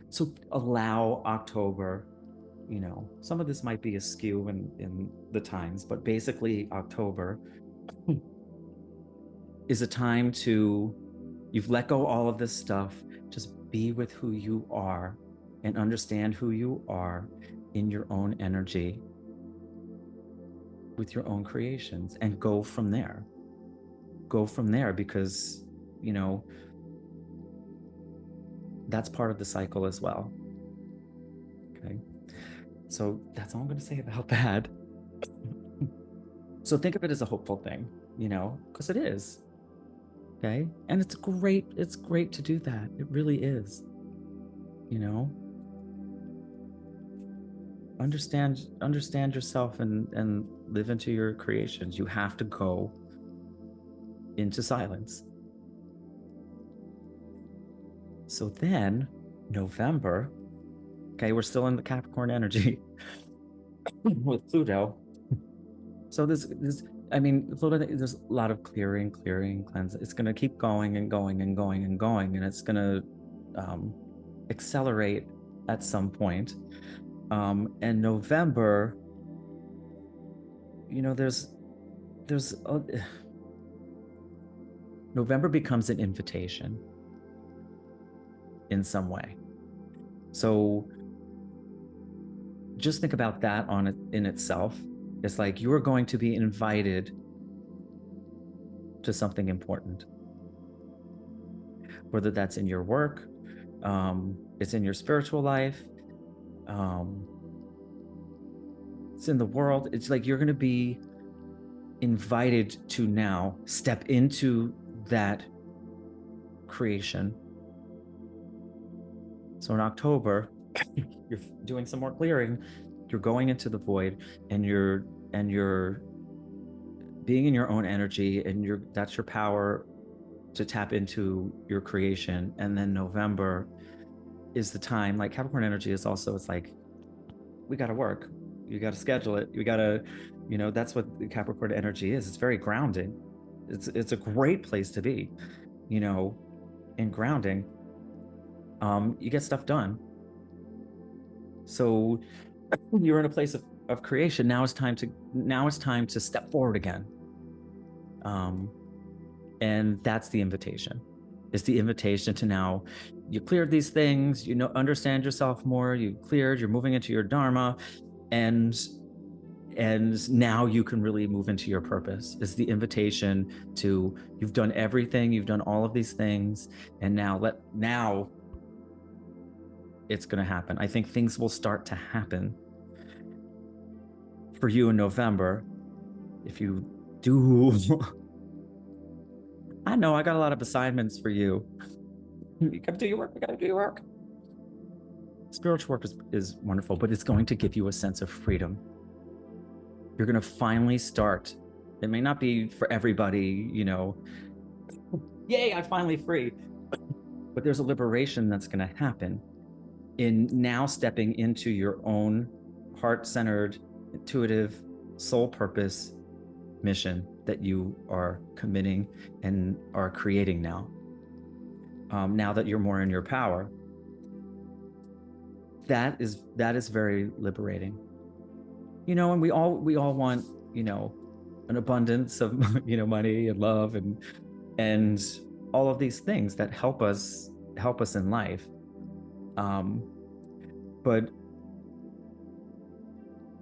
So allow October, some of this might be askew in the times, but basically October is a time you've let go all of this stuff, just be with who you are and understand who you are in your own energy with your own creations, and go from there. Because that's part of the cycle as well. Okay, so that's all I'm going to say about that. So think of it as a hopeful thing, because it is. Okay, and it's great to do that. It really is. Understand yourself and live into your creations. You have to go into silence. So then November, okay, we're still in the Capricorn energy with Pluto. So Pluto, there's a lot of clearing, cleanse. It's going to keep going and going and going and going, and it's going to accelerate at some point. And November, November becomes an invitation in some way. So just think about that in itself. It's like you are going to be invited to something important, whether that's in your work, it's in your spiritual life, it's in the world. It's like you're going to be invited to now step into that creation. So in October, you're doing some more clearing, you're going into the void, and you're being in your own energy, and that's your power to tap into your creation. And then November is the time, like Capricorn energy is also, it's like we got to work, you got to schedule it, you got to, that's what the Capricorn energy is. It's very grounding. It's a great place to be, in grounding. You get stuff done. So you're in a place of creation. Now it's time to step forward again. And that's the invitation. It's the invitation to now, you cleared these things, you know, understand yourself more, you cleared, you're moving into your dharma, and now you can really move into your purpose. It's the invitation to, you've done everything, you've done all of these things, and now it's going to happen. I think things will start to happen for you in November if you do. I know I got a lot of assignments for you. You gotta do your work. You gotta do your work. Spiritual work is wonderful, but it's going to give you a sense of freedom. You're going to finally start. It may not be for everybody, you know, yay, I'm finally free. But there's a liberation that's going to happen in now stepping into your own heart-centered, intuitive, soul purpose mission that you are committing and are creating now. Now that you're more in your power, that is very liberating. You know, and we all want, you know, an abundance of, you know, money and love and all of these things that help us in life. But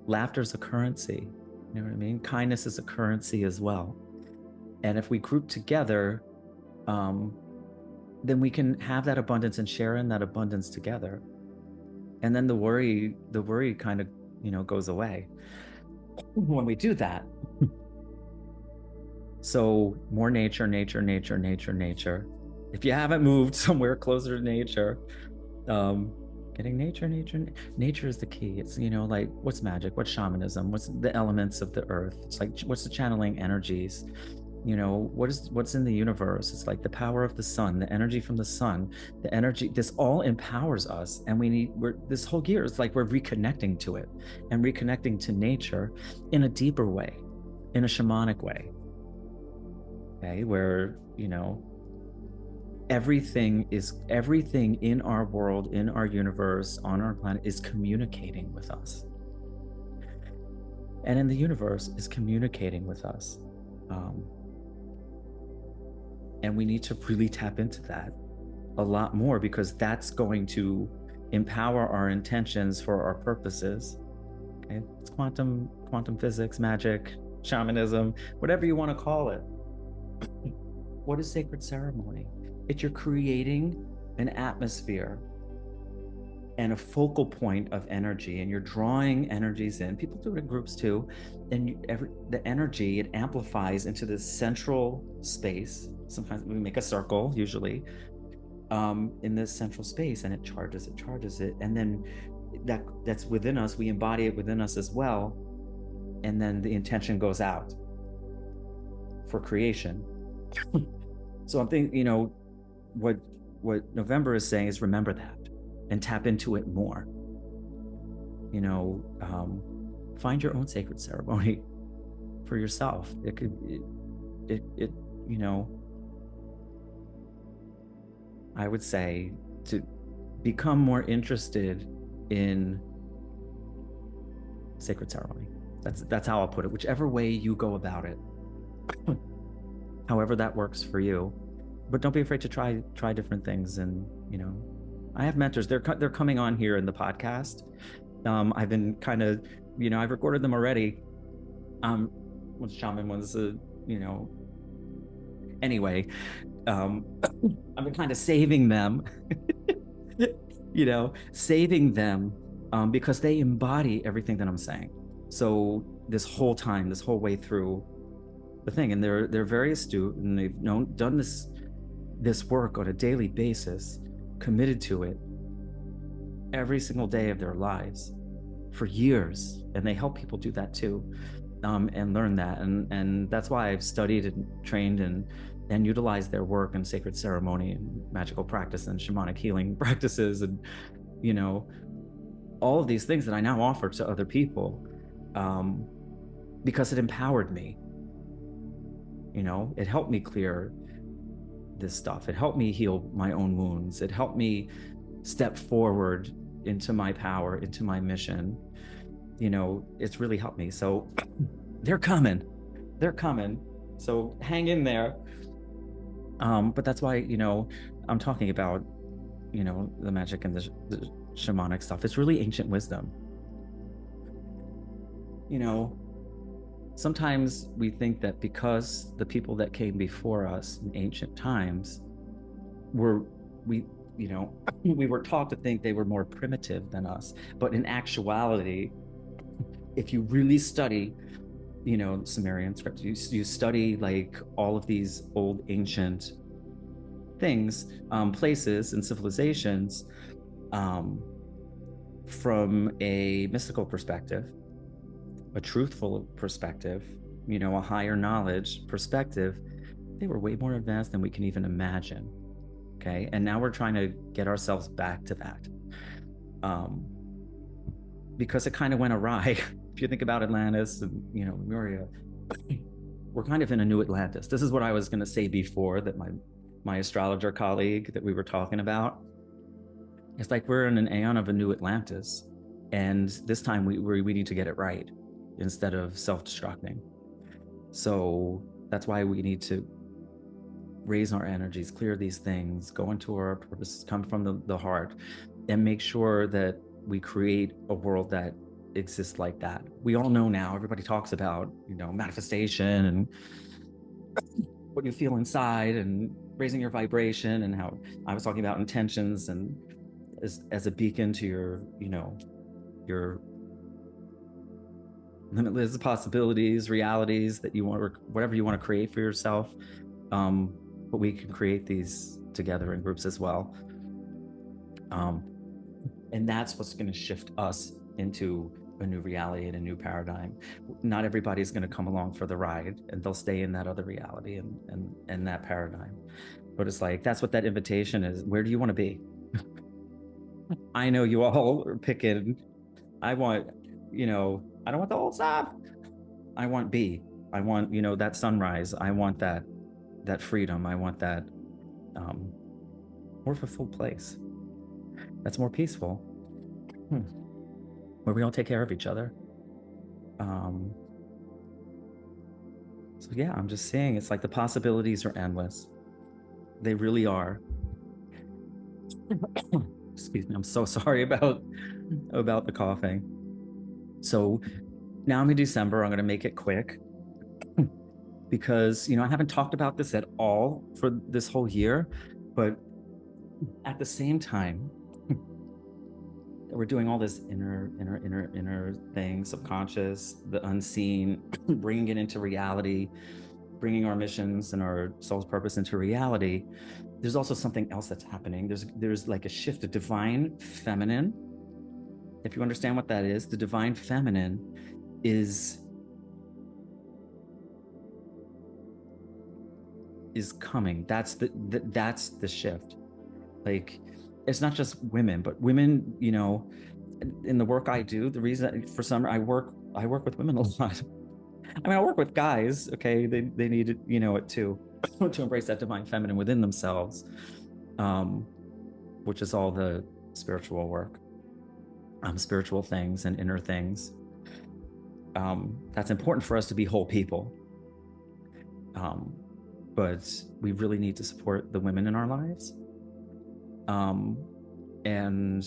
laughter's a currency. You know what I mean? Kindness is a currency as well. And if we group together, then we can have that abundance and share in that abundance together. And then the worry kind of, you know, goes away when we do that. So more nature. If you haven't moved somewhere closer to nature, getting nature is the key. It's, you know, like, what's magic, what's shamanism, what's the elements of the earth? It's like, what's the channeling energies? You know, what's in the universe? It's like the power of the sun, the energy from the sun, the energy. This all empowers us, and this whole year is like we're reconnecting to it and reconnecting to nature in a deeper way, in a shamanic way. Okay, where, you know, everything in our world, in our universe, on our planet is communicating with us, and in the universe is communicating with us. And we need to really tap into that a lot more, because that's going to empower our intentions for our purposes. Okay, it's quantum physics, magic, shamanism, whatever you want to call it. What is sacred ceremony? You're creating an atmosphere and a focal point of energy, and you're drawing energies in. People do it in groups too, and the energy, it amplifies into this central space. Sometimes we make a circle, usually, in this central space, and it charges it, and then that's within us. We embody it within us as well, and then the intention goes out for creation. So I'm thinking, you know, what November is saying is, remember that and tap into it more. You know, find your own sacred ceremony for yourself. It you know, I would say to become more interested in sacred ceremony. That's how I'll put it. Whichever way you go about it, however that works for you. But don't be afraid to try different things. And, you know, I have mentors. They're coming on here in the podcast. I've been kind of, you know, I've recorded them already. One shaman was, you know, anyway, I've been kind of saving them, you know, because they embody everything that I'm saying. So this whole way through the thing, and they're very astute, and they've done this work on a daily basis, committed to it every single day of their lives for years, and they help people do that too, and learn that, and that's why I've studied and trained and utilized their work in sacred ceremony and magical practice and shamanic healing practices, and, you know, all of these things that I now offer to other people, because it empowered me. You know, it helped me clear this stuff. It helped me heal my own wounds. It helped me step forward into my power, into my mission, it's really helped me. So they're coming. So hang in there. But that's why, I'm talking about, the magic and the shamanic stuff. It's really ancient wisdom. Sometimes we think that because the people that came before us in ancient times we we were taught to think they were more primitive than us, but in actuality, if you really study Sumerian scripts, you study like all of these old ancient things, places and civilizations, from a mystical perspective, a truthful perspective, a higher knowledge perspective, they were way more advanced than we can even imagine. Okay. And now we're trying to get ourselves back to that, because it kind of went awry. If you think about Atlantis and, Lemuria, we're kind of in a new Atlantis. This is what I was going to say before, that my astrologer colleague that we were talking about. It's like we're in an aeon of a new Atlantis. And this time we need to get it right instead of self-destructing. So that's why we need to raise our energies, clear these things, go into our purpose, come from the heart, and make sure that we create a world that exists like that. We all know now, everybody talks about, manifestation and what you feel inside and raising your vibration, and how I was talking about intentions and as a beacon to your limitless possibilities, realities that you want, or whatever you want to create for yourself. But we can create these together in groups as well. And that's what's going to shift us into a new reality and a new paradigm. Not everybody's going to come along for the ride, and they'll stay in that other reality and that paradigm. But it's like, that's what that invitation is. Where do you want to be? I know you all are picking, I want, I don't want the old stuff. I want B. I want, that sunrise. I want that freedom. I want that more fulfilled place. That's more peaceful. Where we all take care of each other. So yeah, I'm just saying, it's like the possibilities are endless. They really are. Excuse me, I'm so sorry about the coughing. So now I'm in December. I'm going to make it quick because, I haven't talked about this at all for this whole year, but at the same time, we're doing all this inner thing, subconscious, the unseen, bringing it into reality, bringing our missions and our soul's purpose into reality. There's also something else that's happening. There's like a shift of divine feminine. If you understand what that is, the divine feminine is coming. That's the shift. Like, it's not just women, but women, in the work I do, the reason for some, I work with women a lot. I mean, I work with guys. Okay. They need it, it too, to embrace that divine feminine within themselves, which is all the spiritual work, spiritual things and inner things. That's important for us to be whole people. But we really need to support the women in our lives. And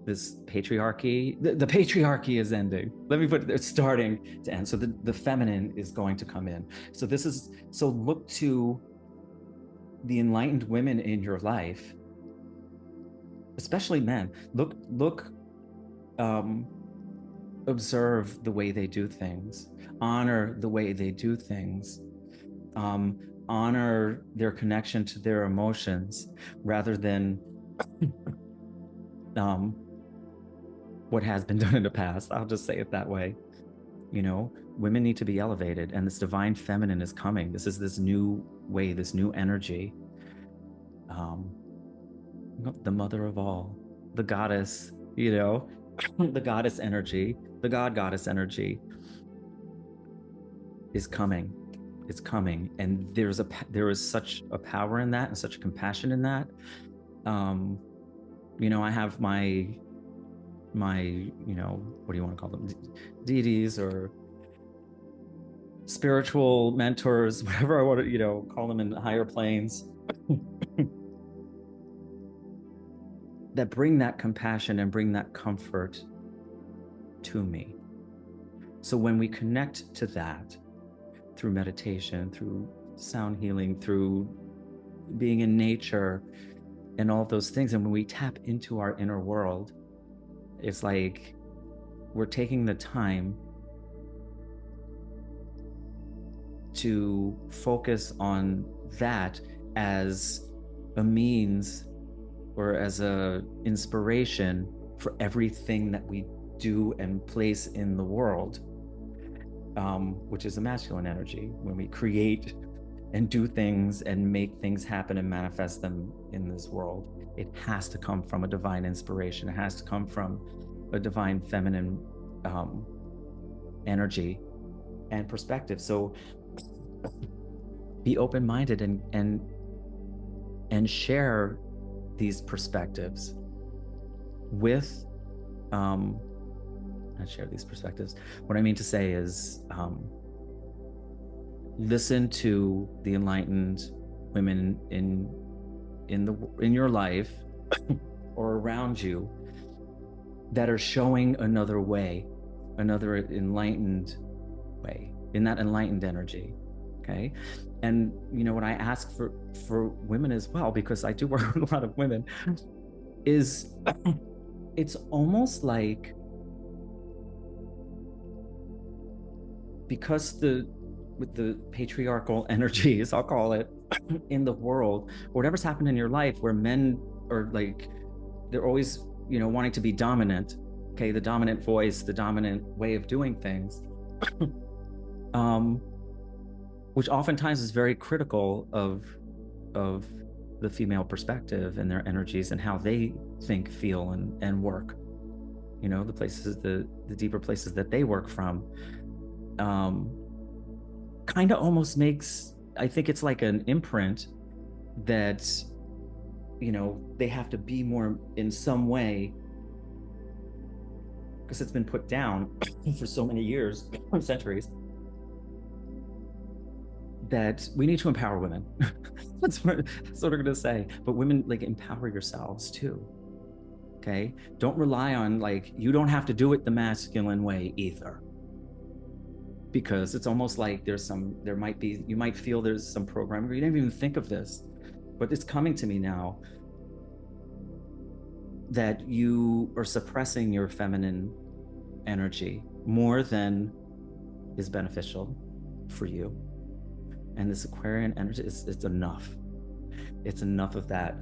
this patriarchy, the patriarchy is ending. Let me put it, it's starting to end. So the feminine is going to come in. So look to the enlightened women in your life, especially men. Look, observe the way they do things, honor the way they do things, honor their connection to their emotions rather than what has been done in the past. I'll just say it that way. Women need to be elevated, and this divine feminine is coming. This is this new way, this new energy. The mother of all, the goddess, the goddess energy, the goddess energy is coming. It's coming, and there is such a power in that, and such a compassion in that. I have my what do you want to call them, deities or spiritual mentors, whatever I want to call them in higher planes, that bring that compassion and bring that comfort to me. So when we connect to that through meditation, through sound healing, through being in nature and all of those things, and when we tap into our inner world, it's like we're taking the time to focus on that as a means or as a inspiration for everything that we do and place in the world, which is the masculine energy. When we create and do things and make things happen and manifest them in this world, it has to come from a divine inspiration. It has to come from a divine feminine energy and perspective. So be open-minded and share these perspectives with not share these perspectives. What I mean to say is listen to the enlightened women in your life or around you that are showing another way, another enlightened way, in that enlightened energy. Okay. And what I ask for women as well, because I do work with a lot of women, is it's almost like, because with the patriarchal energies, I'll call it, in the world, whatever's happened in your life where men are like, they're always wanting to be dominant, okay, the dominant voice, the dominant way of doing things, which oftentimes is very critical of the female perspective and their energies and how they think, feel, and work, the places, the deeper places that they work from. Kind of almost makes, I think it's like an imprint that they have to be more in some way, because it's been put down for so many years, centuries, that we need to empower women. that's what we're going to say. But women, like, empower yourselves too. Okay, don't rely on, like, you don't have to do it the masculine way either, because it's almost like you might feel there's some programming, or you didn't even think of this, but it's coming to me now, that you are suppressing your feminine energy more than is beneficial for you. And this Aquarian energy, it's enough. It's enough of that.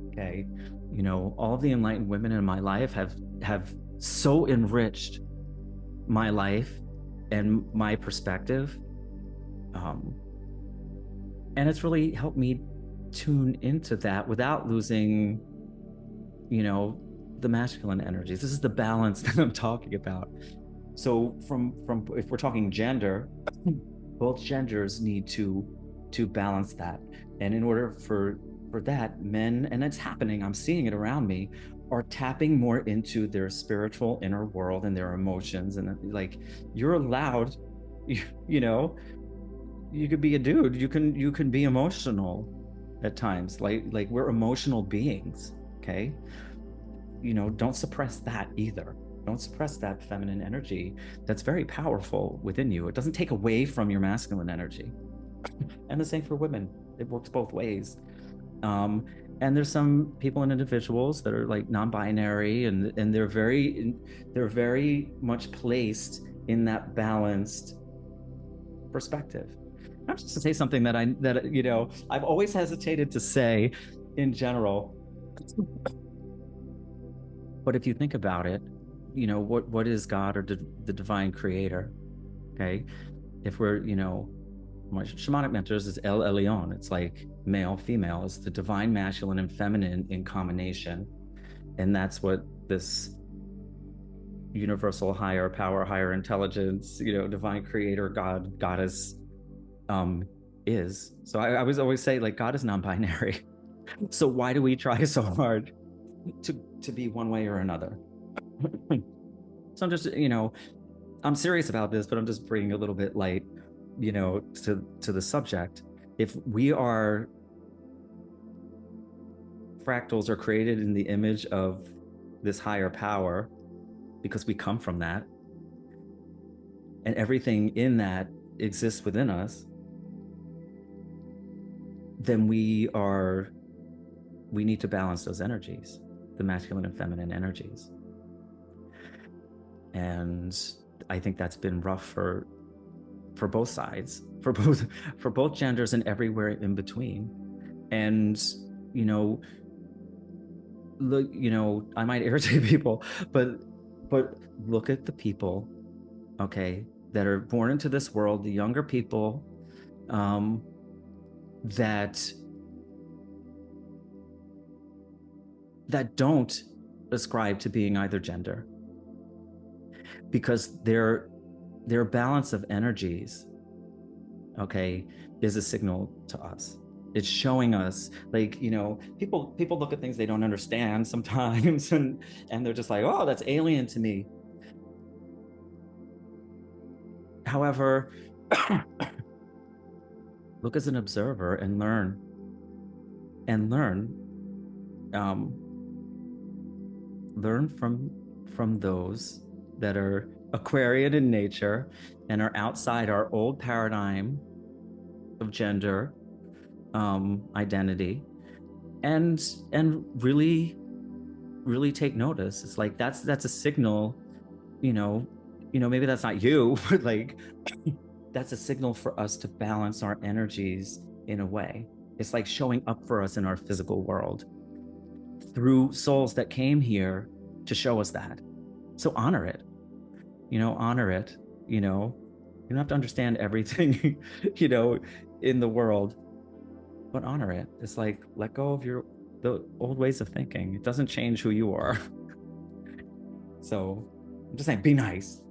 Okay. All of the enlightened women in my life have so enriched my life and my perspective. And it's really helped me tune into that without losing, the masculine energies. This is the balance that I'm talking about. So from if we're talking gender, both genders need to balance that. And in order for that, men, and it's happening, I'm seeing it around me, are tapping more into their spiritual inner world and their emotions. And like, you're allowed, you could be a dude, you can be emotional at times, like we're emotional beings. Okay. Don't suppress that either. Don't suppress that feminine energy that's very powerful within you. It doesn't take away from your masculine energy. And the same for women. It works both ways. And there's some people and individuals that are like non-binary, and they're very much placed in that balanced perspective. I'm just to say something that I've always hesitated to say in general. But if you think about it, what is God, or the divine creator? Okay. If we're, my shamanic mentors is El Elyon. It's like male, female. It's the divine masculine and feminine in combination. And that's what this universal higher power, higher intelligence, divine creator, God, goddess, is. So I was always say, like, God is non-binary. So why do we try so hard to be one way or another. So I'm just, I'm serious about this, but I'm just bringing a little bit light, to the subject. If we are fractals are created in the image of this higher power because we come from that, and everything in that exists within us, then we need to balance those energies, the masculine and feminine energies. And I think that's been rough for both sides, for both genders and everywhere in between. And look, I might irritate people, but look at the people, okay, that are born into this world, the younger people, that don't ascribe to being either gender, because their balance of energies, okay, is a signal to us. It's showing us, like, people look at things they don't understand sometimes, and they're just like, oh, that's alien to me. However, look as an observer and learn learn from those that are Aquarian in nature and are outside our old paradigm of gender identity, and really take notice. It's like that's a signal, maybe that's not you, but like that's a signal for us to balance our energies in a way. It's like showing up for us in our physical world through souls that came here to show us that. So honor it, honor it. You don't have to understand everything, in the world, but honor it. It's like, let go of the old ways of thinking. It doesn't change who you are. So I'm just saying, be nice.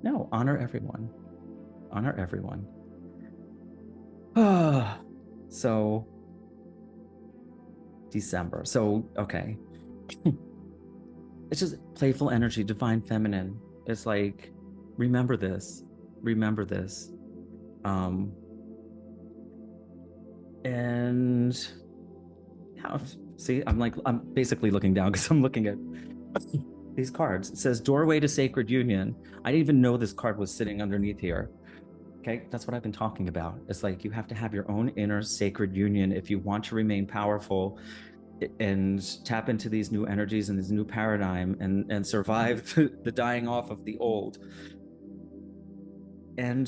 No, honor everyone. Honor everyone. So December. So, okay. It's just playful energy, divine feminine. It's like, remember this. Remember this. And see, I'm basically looking down because I'm looking at these cards. It says doorway to sacred union. I didn't even know this card was sitting underneath here. Okay, that's what I've been talking about. It's like you have to have your own inner sacred union if you want to remain powerful and tap into these new energies and this new paradigm, and survive the dying off of the old. And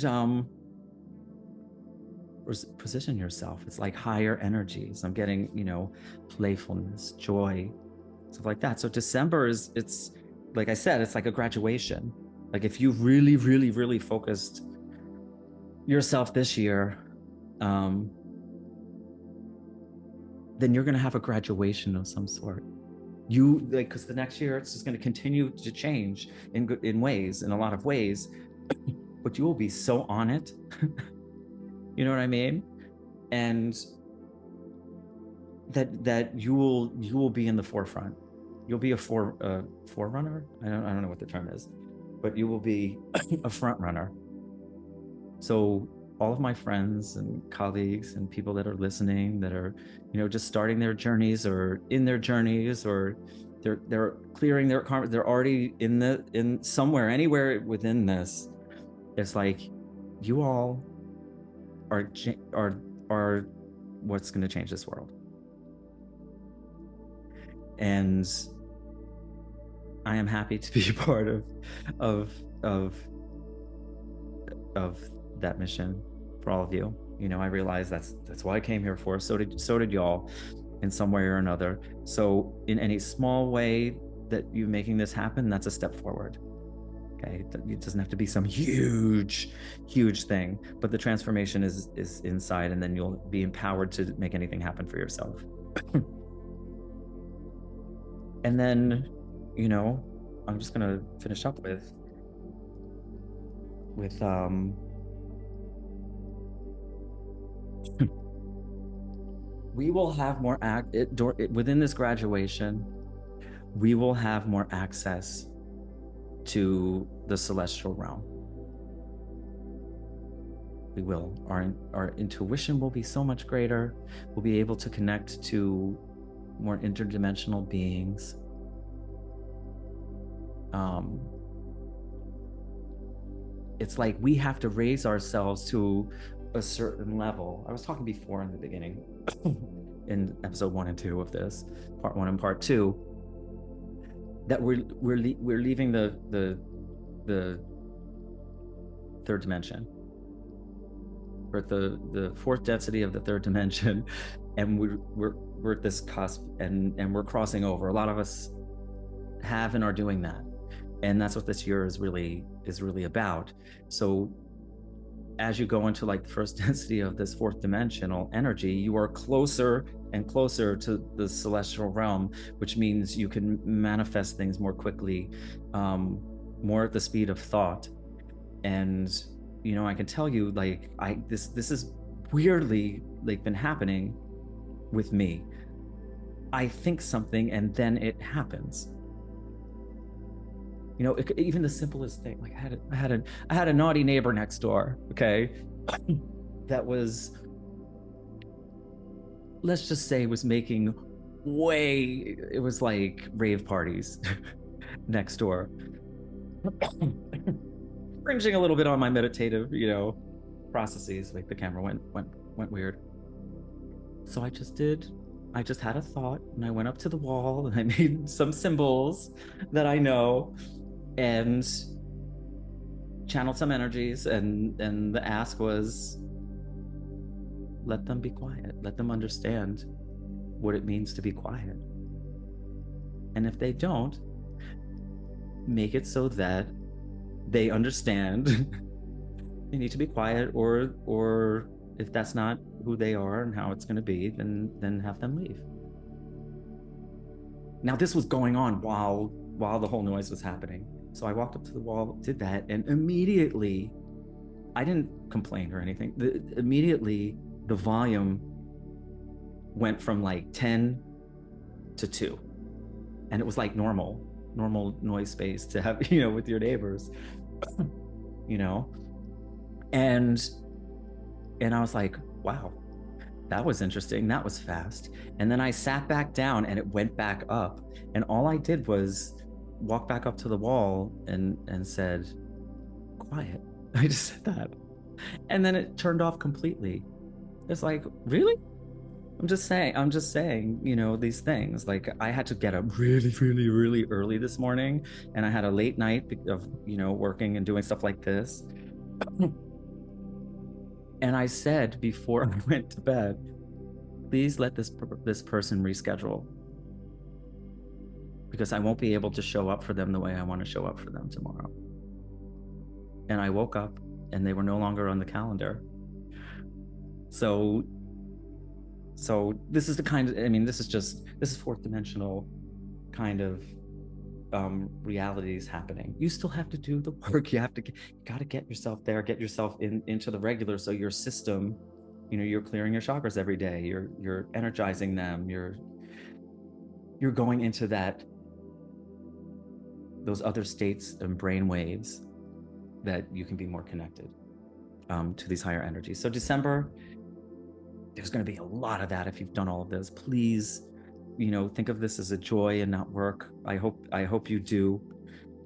position yourself. It's like higher energies. I'm getting, playfulness, joy, stuff like that. So December it's like I said, it's like a graduation. Like if you really, really, really focused yourself this year, then you're going to have a graduation of some sort. Because the next year it's just going to continue to change in ways, in a lot of ways, but you will be so on it. You know what I mean? And that you will be in the forefront. You'll be a forerunner. I don't know what the term is, but you will be a front runner. So all of my friends and colleagues and people that are listening, that are, just starting their journeys or in their journeys, or they're clearing their karma, they're already in somewhere, anywhere within this. It's like you all are what's going to change this world. And I am happy to be a part of that mission for all of you. I realize that's why I came here for. So did y'all, in some way or another. So in any small way that you making this happen, that's a step forward. Okay, it doesn't have to be some huge thing, but the transformation is inside, and then you'll be empowered to make anything happen for yourself. And then, I'm just gonna finish up with we will have more within this graduation, we will have more access to the celestial realm. We will. Our intuition will be so much greater. We'll be able to connect to more interdimensional beings. It's like we have to raise ourselves to a certain level. I was talking before in the beginning, in episode 1 and 2 of this, part 1 and part 2, that we're leaving the third dimension. We're at the fourth density of the third dimension, and we're at this cusp, and we're crossing over. A lot of us have and are doing that, and that's what this year is really about. So as you go into like the first density of this fourth dimensional energy, you are closer and closer to the celestial realm, which means you can manifest things more quickly, more at the speed of thought. And you know, I can tell you, like, this is weirdly like been happening with me. I think something and then it happens. You know, even the simplest thing, like I had a naughty neighbor next door, okay, that was, let's just say, was making it was like rave parties next door. Cringing a little bit on my meditative, you know, processes. Like the camera went weird. So I just had a thought, and I went up to the wall and I made some symbols that I know, and channeled some energies, and the ask was, let them be quiet, let them understand what it means to be quiet. And if they don't, make it so that they understand they need to be quiet, or if that's not who they are and how it's going to be, then have them leave. Now this was going on while the whole noise was happening. So I walked up to the wall, did that, and immediately, I didn't complain or anything. Immediately the volume went from like 10 to 2, and it was like normal noise space to have, you know, with your neighbors, you know. And I was like, wow, that was interesting, that was fast. And then I sat back down and it went back up, and all I did was walk back up to the wall and said, quiet. I just said that, and then it turned off completely. It's like, really? I'm just saying, you know, these things. Like, I had to get up really early this morning, and I had a late night of, you know, working and doing stuff like this. And I said before I went to bed, please let this person reschedule, because I won't be able to show up for them the way I want to show up for them tomorrow. And I woke up and they were no longer on the calendar. So this is the kind of, I mean, this is fourth dimensional kind of realities happening. You still have to do the work. You got to get yourself there, get yourself into the regular, so your system, you know, you're clearing your chakras every day, you're energizing them, you're going into those other states and brain waves that you can be more connected to these higher energies. So December, there's going to be a lot of that. If you've done all of this, please, you know, think of this as a joy and not work. I hope you do.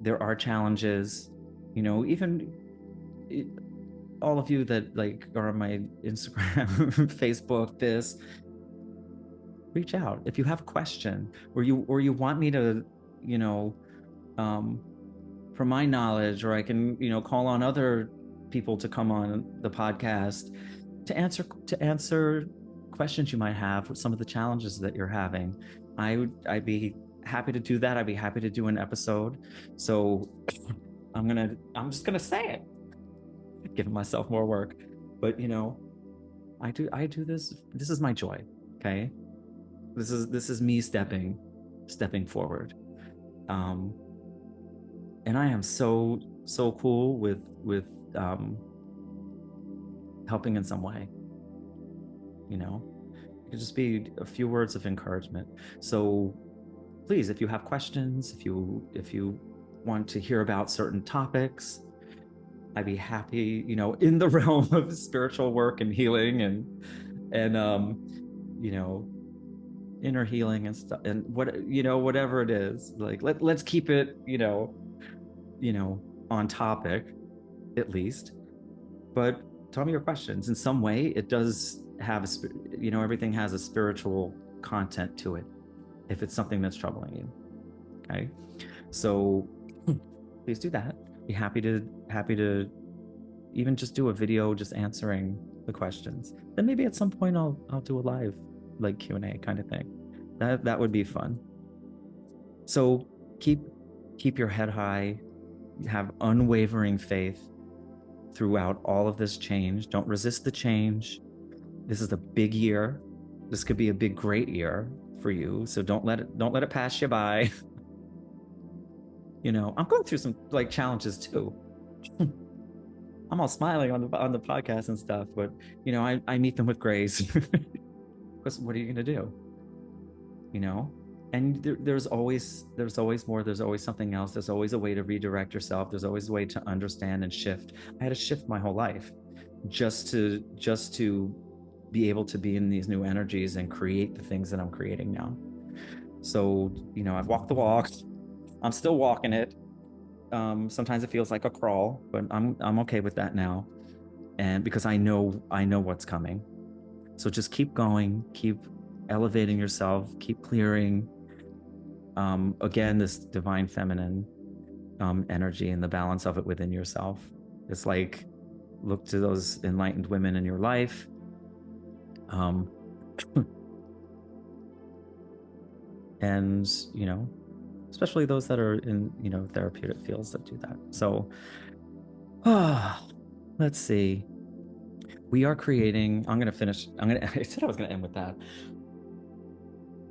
There are challenges, you know, even all of you that like are on my Instagram, Facebook, this, reach out if you have a question, or you want me to, you know, from my knowledge, or I can, you know, call on other people to come on the podcast to answer questions you might have with some of the challenges that you're having. I'd be happy to do that. I'd be happy to do an episode. So I'm just gonna say it, giving myself more work, but you know, I do this. This is my joy. Okay, this is me stepping forward. And I am so cool with helping in some way, you know, could just be a few words of encouragement. So please, if you have questions, if you want to hear about certain topics, I'd be happy, in the realm of spiritual work and healing and you know, inner healing and stuff, and whatever it is, like let's keep it, on topic at least. But tell me your questions. In some way, it does have everything has a spiritual content to it if it's something that's troubling you. Okay. So please do that. Be happy to even just do a video just answering the questions. Then maybe at some point I'll do a live like Q&A kind of thing. That would be fun. So keep your head high, have unwavering faith throughout all of this change. Don't resist the change. This is a big year. This could be a big, great year for you. So don't let it pass you by. I'm going through some like challenges too. I'm all smiling on the podcast and stuff, but I meet them with grace. Because what are you gonna do? And there's always more. There's always something else. There's always a way to redirect yourself. There's always a way to understand and shift. I had to shift my whole life just to be able to be in these new energies and create the things that I'm creating now. So I've walked the walk. I'm still walking it. Sometimes it feels like a crawl, but I'm okay with that now, and because I know what's coming. So just keep going, keep elevating yourself, keep clearing. Again, this divine feminine energy and the balance of it within yourself. It's like, look to those enlightened women in your life. And especially those that are in therapeutic fields that do that. So let's see, we are creating, I said I was going to end with that.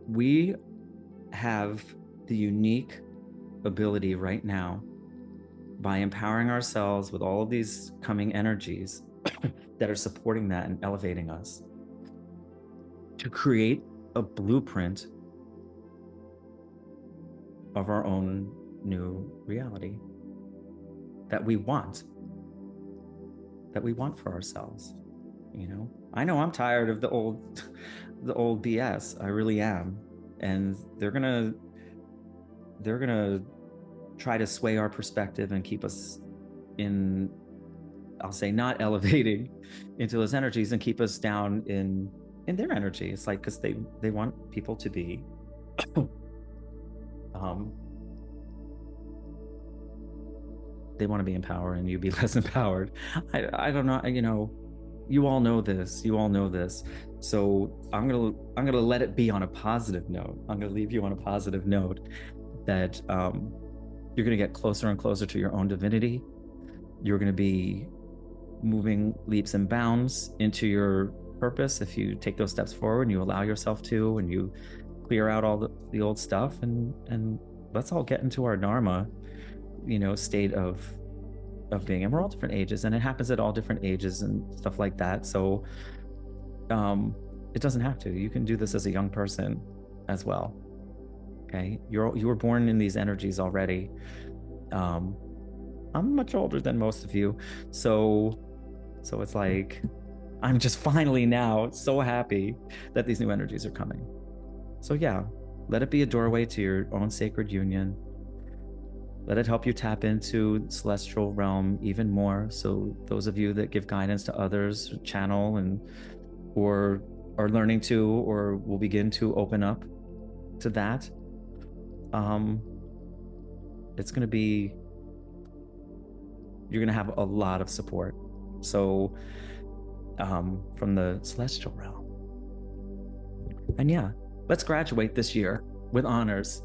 We have the unique ability right now, by empowering ourselves with all of these coming energies that are supporting that and elevating us, to create a blueprint of our own new reality that we want for ourselves. I know I'm tired of the old BS. I really am. And they're gonna try to sway our perspective and keep us in, I'll say, not elevating into those energies, and keep us down in their energy. It's like, because they want people to be they want to be empowered and you be less empowered. I don't know, you all know this. So I'm gonna let it be on a positive note. I'm gonna leave you on a positive note that you're gonna get closer and closer to your own divinity. You're gonna be moving leaps and bounds into your purpose if you take those steps forward and you allow yourself to, and you clear out all the old stuff, and let's all get into our dharma, state of being. And we're all different ages, and it happens at all different ages and stuff like that. So it doesn't have to. You can do this as a young person as well. Okay, you were born in these energies already. I'm much older than most of you, so it's like, I'm just finally now so happy that these new energies are coming. So yeah, let it be a doorway to your own sacred union. Let it help you tap into celestial realm even more. So those of you that give guidance to others, channel or are learning to, or will begin to open up to that, it's going to be, you're going to have a lot of support. So from the celestial realm. And yeah, let's graduate this year with honors.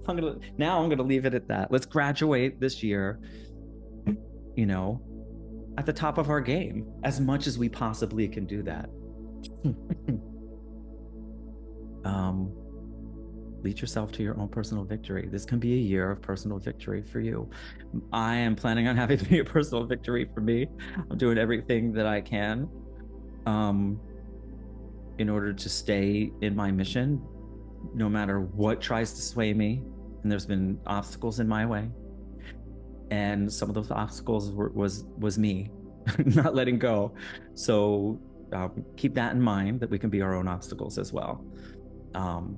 I'm gonna leave it at that. Let's graduate this year, at the top of our game, as much as we possibly can do that. Lead yourself to your own personal victory. This can be a year of personal victory for you. I am planning on having it be a personal victory for me. I'm doing everything that I can. in order to stay in my mission, no matter what tries to sway me. And there's been obstacles in my way. And some of those obstacles was me not letting go. So keep that in mind, that we can be our own obstacles as well. And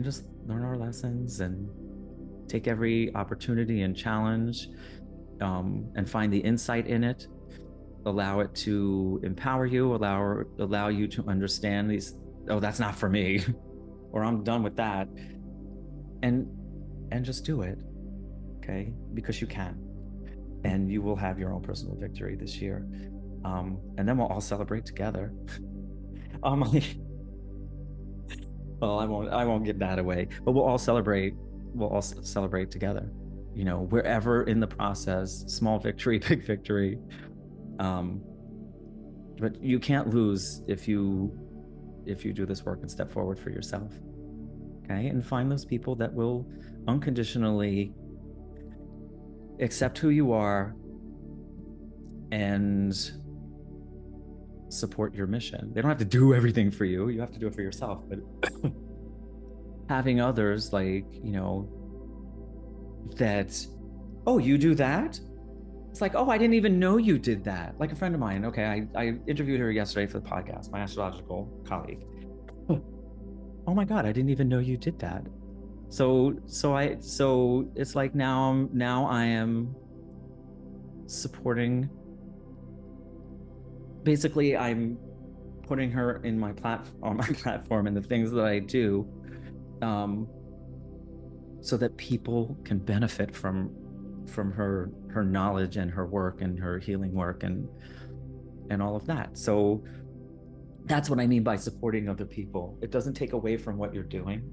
just learn our lessons and take every opportunity and challenge, and find the insight in it. Allow it to empower you, allow you to understand these, oh, that's not for me, or I'm done with that. And just do it. Okay? Because you can. And you will have your own personal victory this year. And then we'll all celebrate together. Like, well, I won't give that away, but we'll all celebrate together, wherever in the process, small victory, big victory. But you can't lose if you do this work and step forward for yourself. Okay? And find those people that will unconditionally accept who you are and support your mission. They don't have to do everything for you. You have to do it for yourself. But having others, like, that, oh, you do that? It's like, oh, I didn't even know you did that. Like a friend of mine. Okay, I interviewed her yesterday for the podcast, my astrological colleague. Oh my God, I didn't even know you did that. So it's like now I am supporting. Basically, I'm putting her in my on my platform and the things that I do, so that people can benefit from her knowledge and her work and her healing work and all of that. So that's what I mean by supporting other people. It doesn't take away from what you're doing.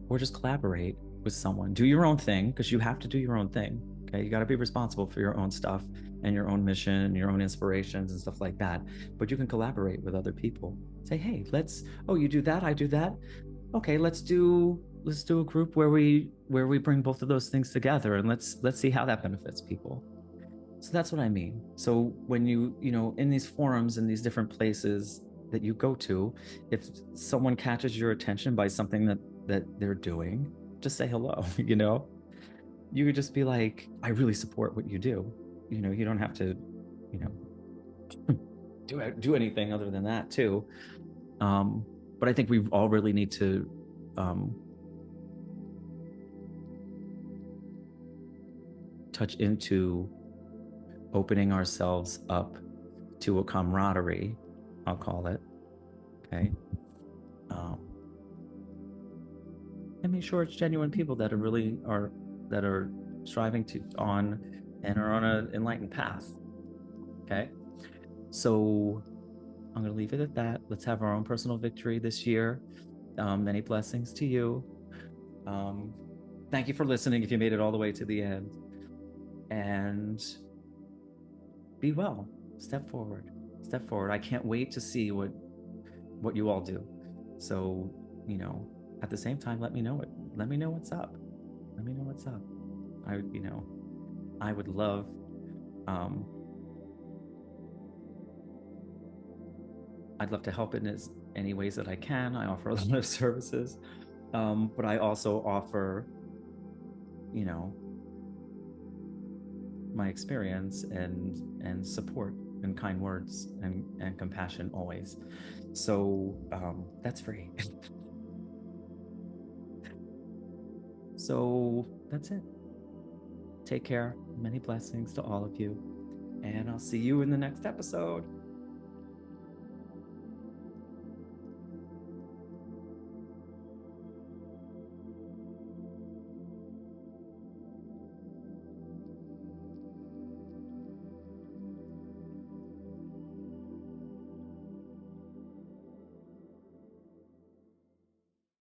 Or just collaborate with someone. Do your own thing, because you have to do your own thing. Okay, you got to be responsible for your own stuff and your own mission and your own inspirations and stuff like that. But you can collaborate with other people. Say, hey, oh, you do that, I do that. Okay, let's do a group where we bring both of those things together, and let's see how that benefits people. So that's what I mean. So when you in these forums, in these different places that you go to, if someone catches your attention by something that they're doing, just say hello. You could just be like, I really support what you do. You don't have to do anything other than that too. But I think we all really need to touch into opening ourselves up to a camaraderie, I'll call it. Okay. And make sure it's genuine people that are striving to and are on an enlightened path. Okay. So I'm going to leave it at that. Let's have our own personal victory this year. Many blessings to you. Thank you for listening if you made it all the way to the end. And be well. Step forward. I can't wait to see what you all do. So, at the same time, let me know what's up. I would love, I'd love to help in any ways that I can. I offer a lot of services, but I also offer, my experience and support and kind words and compassion always. So that's free. So that's it. Take care. Many blessings to all of you. And I'll see you in the next episode.